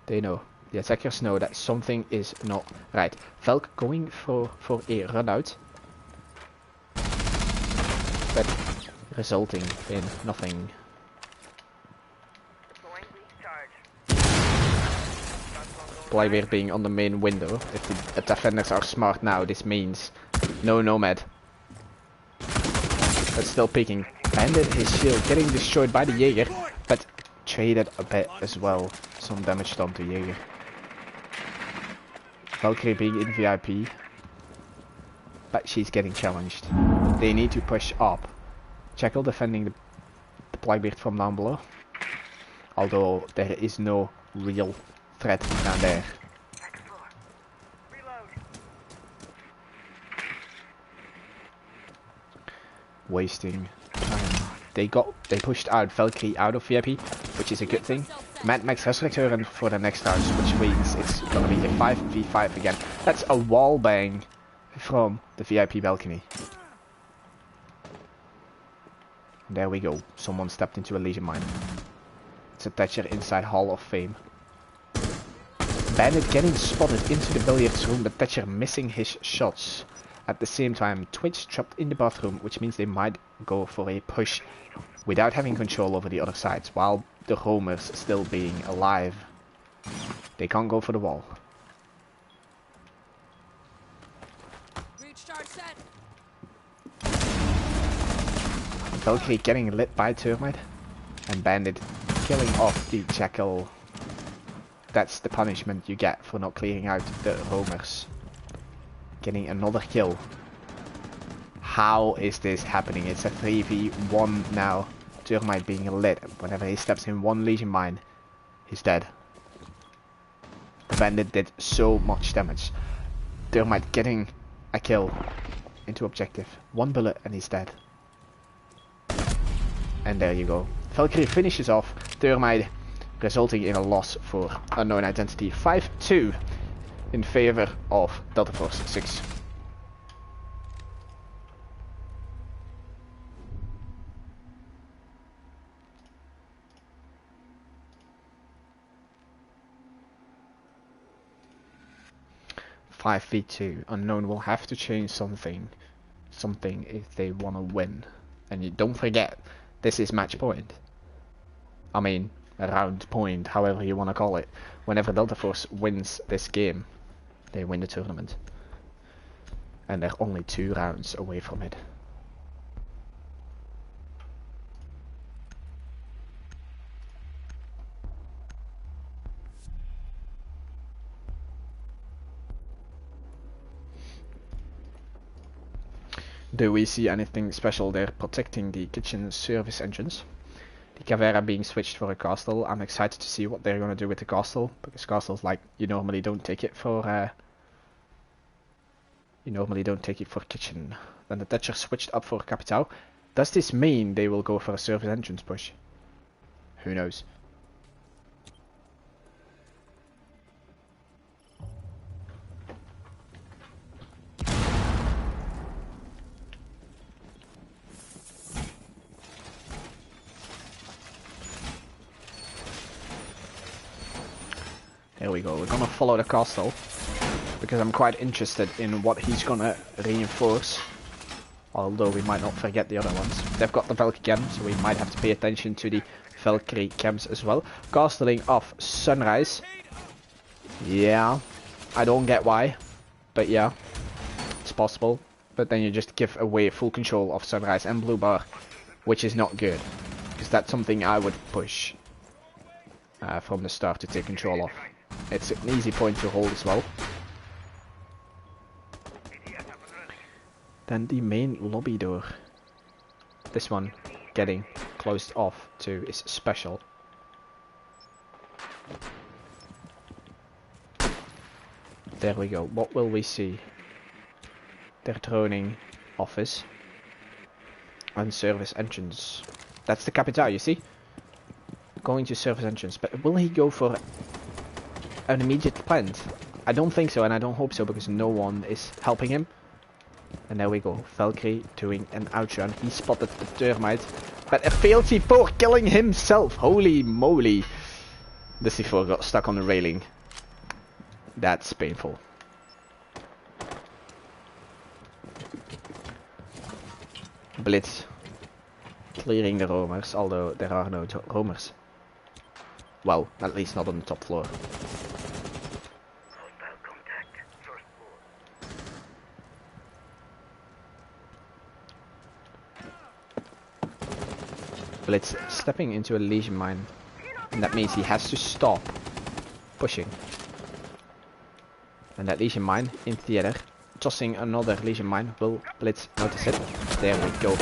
They know. The attackers know that something is not right. Valk going for a run out. But resulting in nothing. Blackbeard being on the main window. If the defenders are smart now, this means no Nomad. But still peeking. Bandit his shield, getting destroyed by the Jaeger, but traded a bit as well. Some damage done to Jaeger. Valkyrie being in VIP, but she's getting challenged. They need to push up. Jekyll defending the Blackbeard from down below. Although there is no real threat down there. Wasting time. They pushed out Valkyrie out of VIP, which is a good thing. Mad Max has returned for the next round, which means it's gonna be a 5v5 again. That's a wall bang from the VIP balcony. There we go. Someone stepped into a Legion mine. It's a Thatcher inside Hall of Fame. Bandit getting spotted into the billiards room, but Thatcher missing his shots. At the same time, Twitch trapped in the bathroom, which means they might go for a push without having control over the other sides, while the roamers still being alive. They can't go for the wall. Valkyrie getting lit by Termite, and Bandit killing off the Jackal. That's the punishment you get for not clearing out the roamers. Getting another kill. How is this happening? It's a 3v1 now. Termite being lit. Whenever he steps in one Legion mine, he's dead. The Bandit did so much damage. Termite getting a kill into objective. One bullet and he's dead. And there you go. Valkyrie finishes off Termite, resulting in a loss for Unknown Identity. 5-2 in favor of Delta Force 6. (5v2). Unknown will have to change something if they want to win. And you don't forget, this is match point. I mean, round point, however you want to call it. Whenever Delta Force wins this game, they win the tournament. And they're only 2 rounds away from it. Do we see anything special there protecting the kitchen service entrance? The Cavera being switched for a castle. I'm excited to see what they're gonna do with the castle, because castles, like, you normally don't take it for kitchen. Then the Thatcher switched up for Capitao. Does this mean they will go for a service entrance push? Who knows? Here we go, we're gonna follow the castle, because I'm quite interested in what he's gonna reinforce, although we might not forget the other ones. They've got the Valk again, so we might have to pay attention to the Valkyrie camps as well. Castling off Sunrise. Yeah, I don't get why, but yeah, it's possible. But then you just give away full control of Sunrise and Blue Bar, which is not good, because that's something I would push from the start to take control of. It's an easy point to hold as well. Then the main lobby door. This one getting closed off too is special. There we go. What will we see? They're droning office and service entrance. That's the Capitao, you see? Going to service entrance, but will he go for an immediate plant? I don't think so, and I don't hope so, because no one is helping him. And there we go, Valkyrie doing an outrun. He spotted the termite, but a failed C4 killing himself. Holy moly. The C4 got stuck on the railing. That's painful. Blitz. Clearing the roamers, although there are no roamers. Well, at least not on the top floor. Hostile contact. First floor. Blitz stepping into a lesion mine. And that means he has to stop pushing. And that lesion mine in theater. Tossing another lesion mine. Will Blitz notice it? There we go.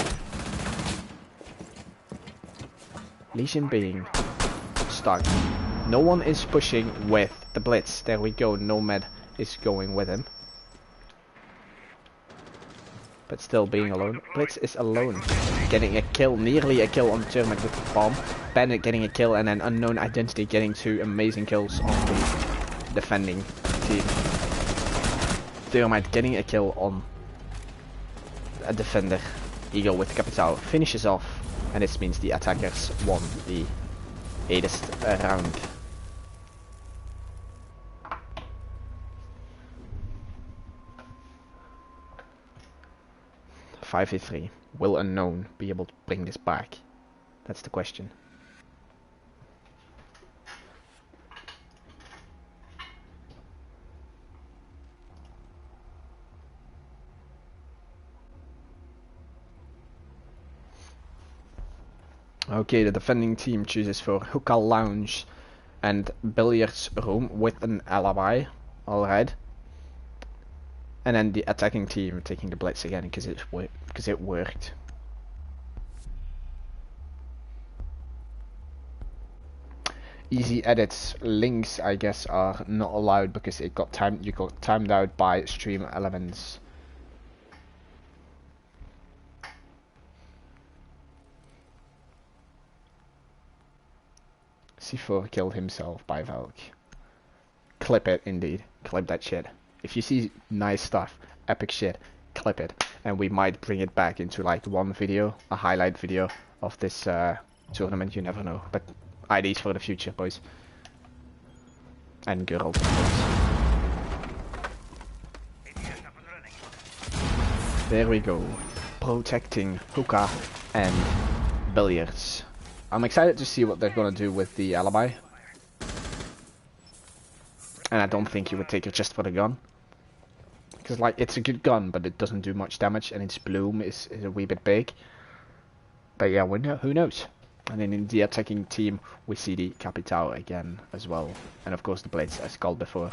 Lesion being stuck. No one is pushing with the Blitz. There we go. Nomad is going with him. But still being alone. Blitz is alone. Getting a kill. Nearly a kill on Termite with the bomb. Bennett getting a kill. And then Unknown Identity getting 2 amazing kills on the defending team. Termite getting a kill on a defender. Eagle with Capital finishes off. And this means the attackers won the 8th round. .5v3. Will Unknown be able to bring this back? That's the question. Okay, the defending team chooses for hookah lounge and billiards room with an alibi. Alright. And then the attacking team taking the blitz again because it worked. Easy edits links, I guess, are not allowed because it got timed. You got timed out by stream elements. C4 killed himself by Valk. Clip it, indeed. Clip that shit. If you see nice stuff, epic shit, clip it. And we might bring it back into like one video, a highlight video of this tournament, you never know. But IDs for the future, boys. And girls, of course. There we go. Protecting hookah and billiards. I'm excited to see what they're gonna do with the alibi. And I don't think you would take it just for the gun. Because like, it's a good gun, but it doesn't do much damage, and its bloom is a wee bit big. But yeah, who knows? And then in the attacking team, we see the Capital again as well. And of course the Blades, as called before.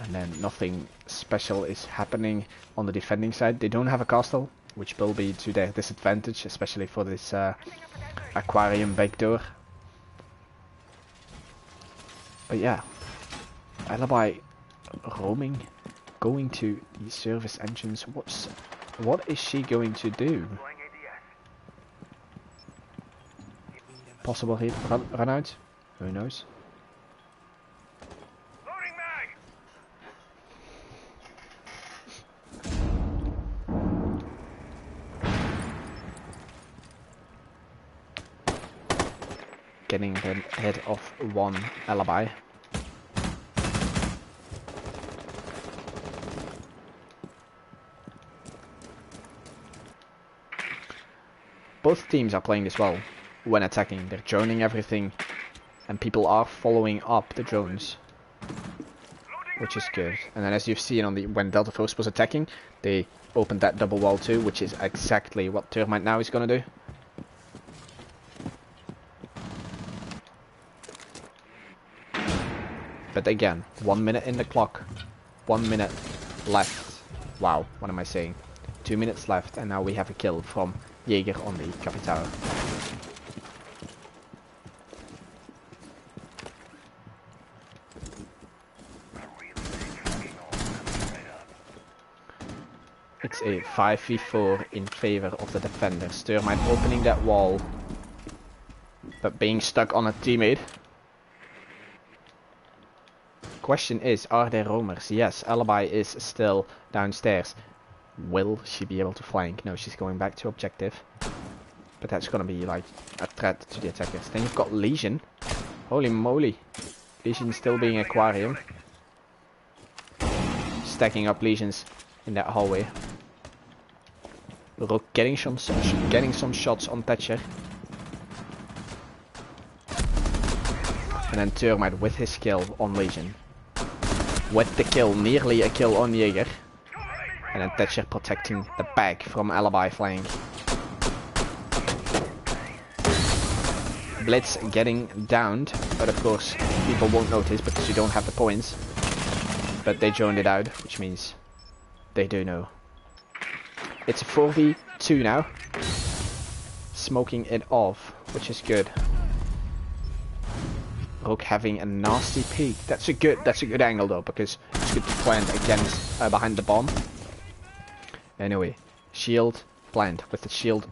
And then nothing special is happening on the defending side. They don't have a castle, which will be to their disadvantage, especially for this aquarium backdoor. But yeah, alibi roaming, going to the service engines. What is she going to do? Possible hit run out? Who knows? Getting rid of one alibi. Both teams are playing this well when attacking. They're droning everything and people are following up the drones, which is good. And then as you've seen on when Delta Force was attacking, they opened that double wall too, which is exactly what Termite now is gonna do. But again, 1 minute in the clock, 1 minute left. Wow, what am I saying? 2 minutes left, and now we have a kill from Jaeger on the Capital. It's a 5v4 in favor of the defenders. Termite opening that wall, but being stuck on a teammate. Question is, are there roamers? Yes, Alibi is still downstairs. Will she be able to flank? No, she's going back to objective. But that's gonna be like a threat to the attackers. Then you've got Legion. Holy moly. Legion still being aquarium. Stacking up Legions in that hallway. Rook getting some shots on Thatcher. And then Termite with his kill on Legion. With the kill, nearly a kill on Jaeger. And then Thatcher protecting the back from Alibi flank. Blitz getting downed, but of course people won't notice because you don't have the points. But they joined it out, which means they do know. It's a 4v2 now. Smoking it off, which is good. Rook having a nasty peek. That's a good angle though, because it's good to plant against behind the bomb. Anyway, shield plant with the shield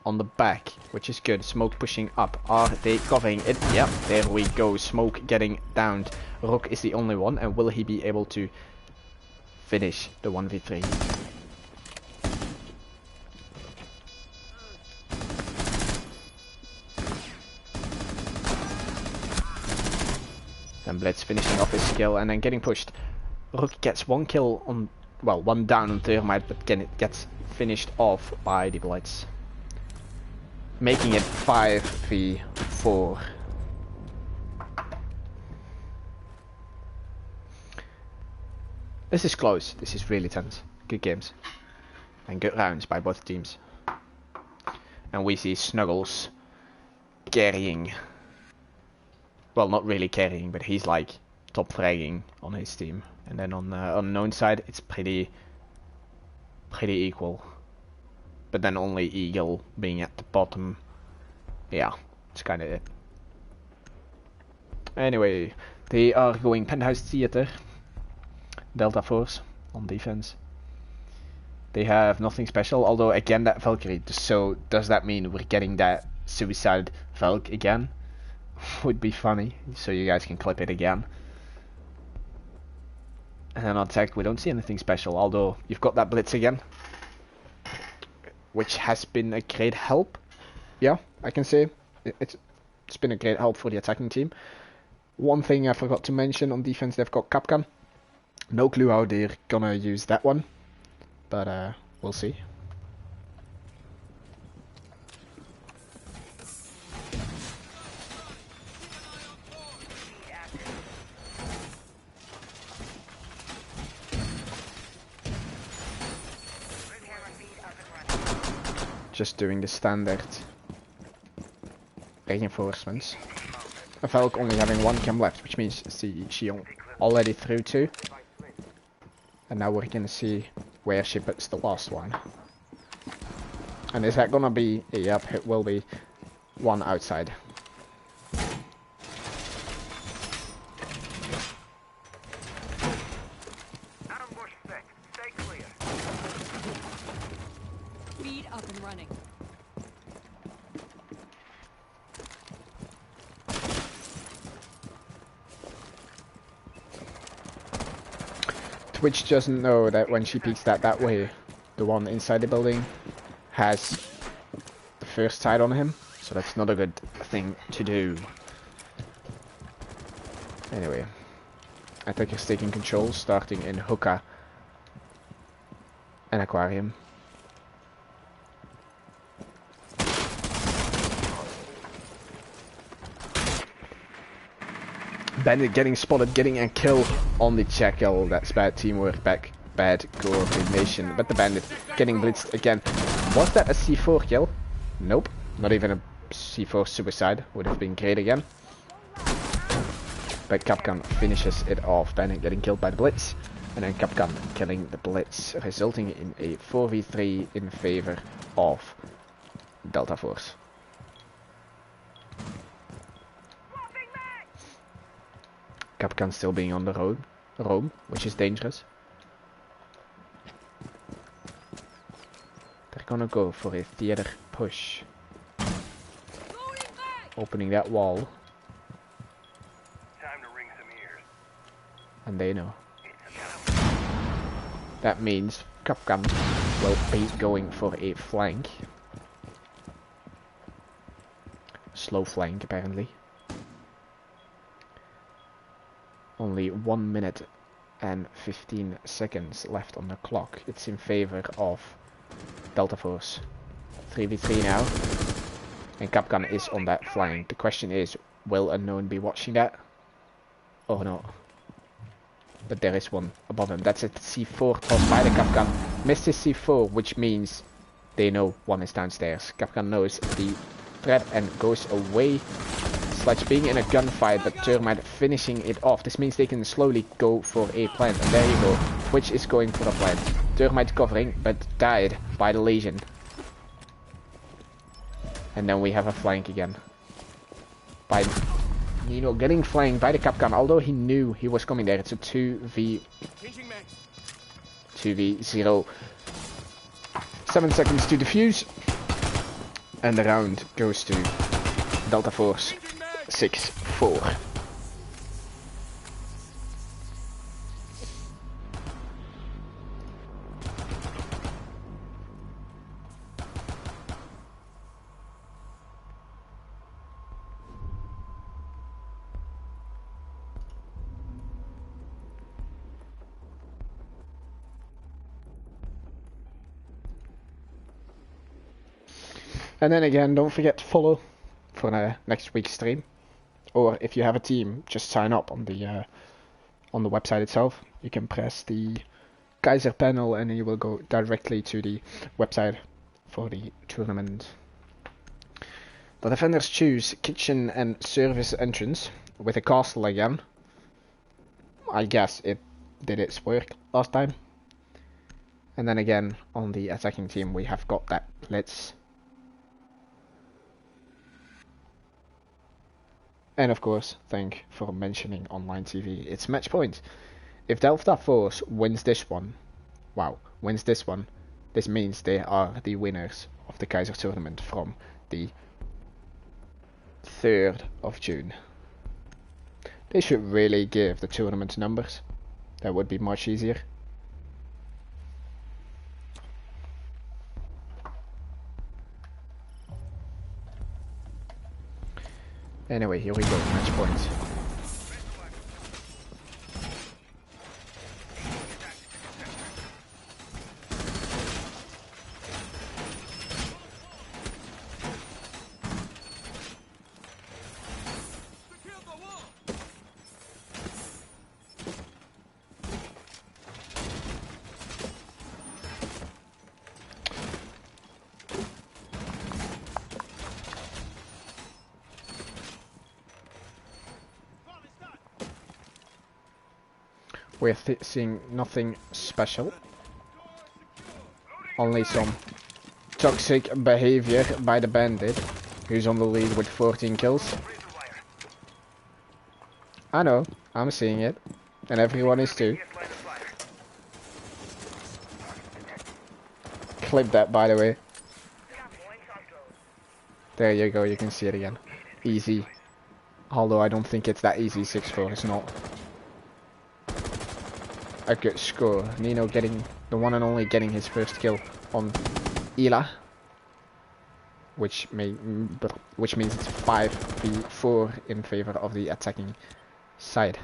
on the back, which is good. Smoke pushing up. Are they covering it? Yep, there we go. Smoke getting downed. Rook is the only one, and will he be able to finish the 1v3? And Blitz finishing off his skill and then getting pushed. Rook gets one kill on, well, one down on Thermite, but again it gets finished off by the Blitz. Making it 5v4. This is close. This is really tense. Good games. And good rounds by both teams. And we see Snuggles carrying. Well, not really carrying, but he's like top fragging on his team. And then on the Unknown side, it's pretty equal. But then only Eagle being at the bottom. Yeah, it's kind of it. Anyway, they are going Penthouse Theater. Delta Force on defense. They have nothing special, although again that Valkyrie. So does that mean we're getting that Suicide Valk again? Would be funny, so you guys can clip it again. And then on attack we don't see anything special, although you've got that Blitz again, which has been a great help. Yeah, I can say it's been a great help for the attacking team. One thing I forgot to mention on defense, they've got Capcan. No clue how they're gonna use that one, but we'll see. Just doing the standard reinforcements. A Valk only having one cam left, which means she already threw 2. And now we're gonna see where she puts the last one. And is that gonna be? Yep, it will be one outside. Ambush set. Stay clear. Speed up and running. Twitch doesn't know that when she peeks that way, the one inside the building has the first sight on him, so that's not a good thing to do. Anyway, attacker's taking control, starting in Hookah and Aquarium. Bandit getting spotted, getting a kill on the Jackal. That's bad teamwork, bad coordination. But the Bandit getting blitzed again. Was that a C4 kill? Nope, not even a C4 suicide. Would have been great again. But Capcan finishes it off. Bandit getting killed by the Blitz. And then Capcan killing the Blitz, resulting in a 4v3 in favor of Delta Force. Capcan still being on the roam, which is dangerous. They're gonna go for a theater push. Opening that wall. Time to ring some ears. And they know. That means Capcan will be going for a flank. Slow flank, apparently. Only 1 minute and 15 seconds left on the clock. It's in favor of Delta Force. 3v3 now. And Capcan is on that flank. The question is, will Unknown be watching that? Or not? But there is one above him. That's a C4 tossed by the Capcan. Missed his C4, which means they know one is downstairs. Capcan knows the threat and goes away. Sledge being in a gunfight, but Termite finishing it off. This means they can slowly go for a plant. And there you go. Which is going for the plant. Termite covering, but died by the Legion. And then we have a flank again. By Nino getting flanked by the Capcan, although he knew he was coming there. It's a 2v0. 7 seconds to defuse. And the round goes to Delta Force 6-4. And then again, don't forget to follow for next week's stream. Or if you have a team, just sign up on the website itself. You can press the Kaiser panel and you will go directly to the website for the tournament. The defenders choose kitchen and service entrance with a castle again. I guess it did its work last time. And then again, on the attacking team, we have got that blitz. And of course, thank for mentioning online TV. It's match point. If Delta Force wins this one, this means they are the winners of the Kaiser tournament from the 3rd of June. They should really give the tournament numbers. That would be much easier. Anyway, here we go, match points. We're seeing nothing special. Only some toxic behavior by the bandit, who's on the lead with 14 kills. I know, I'm seeing it. And everyone is too. Clip that, by the way. There you go, you can see it again. Easy. Although I don't think it's that easy, 6-4 is not. A good score. Nino getting the one and only getting his first kill on Ela, which means it's 5v4 in favor of the attacking side.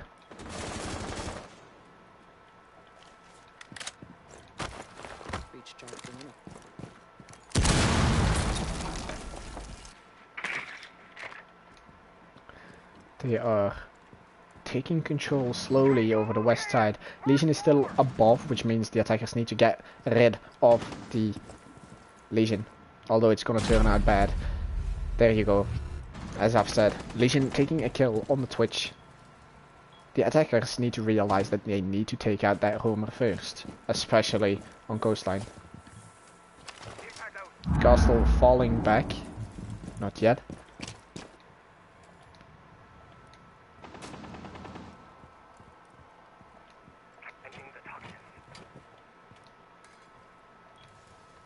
They are taking control slowly over the west side. Legion is still above, which means the attackers need to get rid of the Legion. Although it's gonna turn out bad. There you go. As I've said, Legion taking a kill on the Twitch. The attackers need to realize that they need to take out that Homer first. Especially on coastline. Castle falling back. Not yet.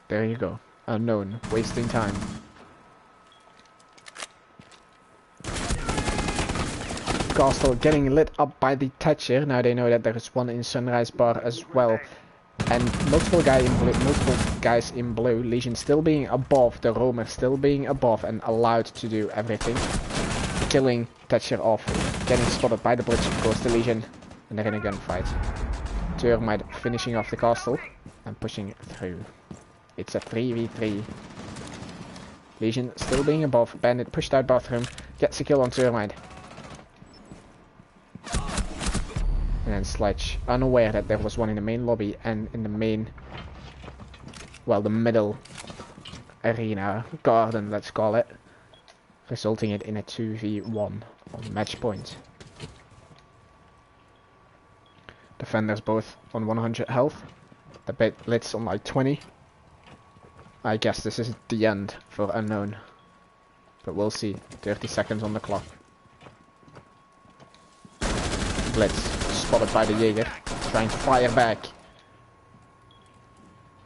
There you go. Unknown. Wasting time. castle getting lit up by the Thatcher. Now they know that there is one in Sunrise Bar as well. And multiple guys in blue. Legion still being above, the Roamer still being above and allowed to do everything. Killing Thatcher off, getting spotted by the Blitz, of course, the Legion. And they're in a gunfight. Termite finishing off the castle and pushing through. It's a 3v3. Legion still being above. Bandit pushed out bathroom, gets a kill on Termite. And then Sledge, unaware that there was one in the main lobby and in the main, well, the middle arena, garden, let's call it, resulting it in a 2v1 on match point. Defenders both on 100 health, the Blitz on like 20. I guess this is the end for Unknown, but we'll see. 30 seconds on the clock. Blitz spotted by the Jaeger, trying to fire back.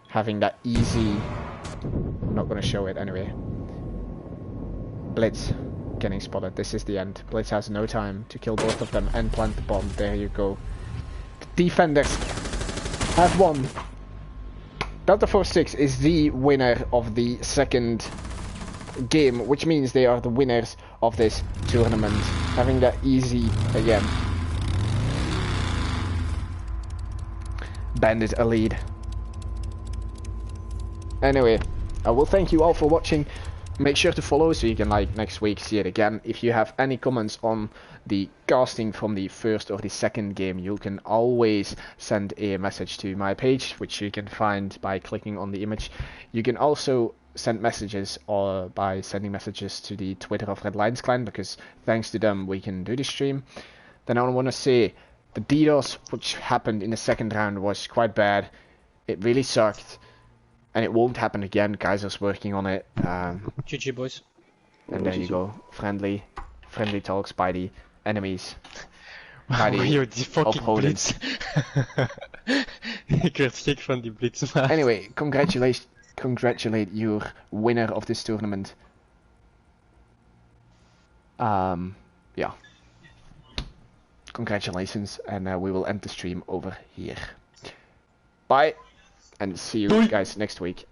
Having that easy... I'm not going to show it anyway. Blitz getting spotted. This is the end. Blitz has no time to kill both of them and plant the bomb. There you go. The defenders have won. Delta Force 6 is the winner of the second game, which means they are the winners of this tournament. Having that easy again. Bandit a lead. Anyway, I will thank you all for watching. Make sure to follow so you can, like, next week see it again. If you have any comments on the casting from the first or the second game, you can always send a message to my page, which you can find by clicking on the image. You can also send messages or by sending messages to the Twitter of Red Lions Clan, because thanks to them we can do the stream. Then I want to say the DDoS which happened in the second round was quite bad. It really sucked. And it won't happen again. Kaiser's working on it. GG boys. And there you go. Friendly talks by the enemies. By the Yo, die fucking opponents. blitz. Ik werd gek van die blitz, maar... Anyway, congratulate your winner of this tournament. Yeah. Congratulations, and we will end the stream over here. Bye, and see you guys next week.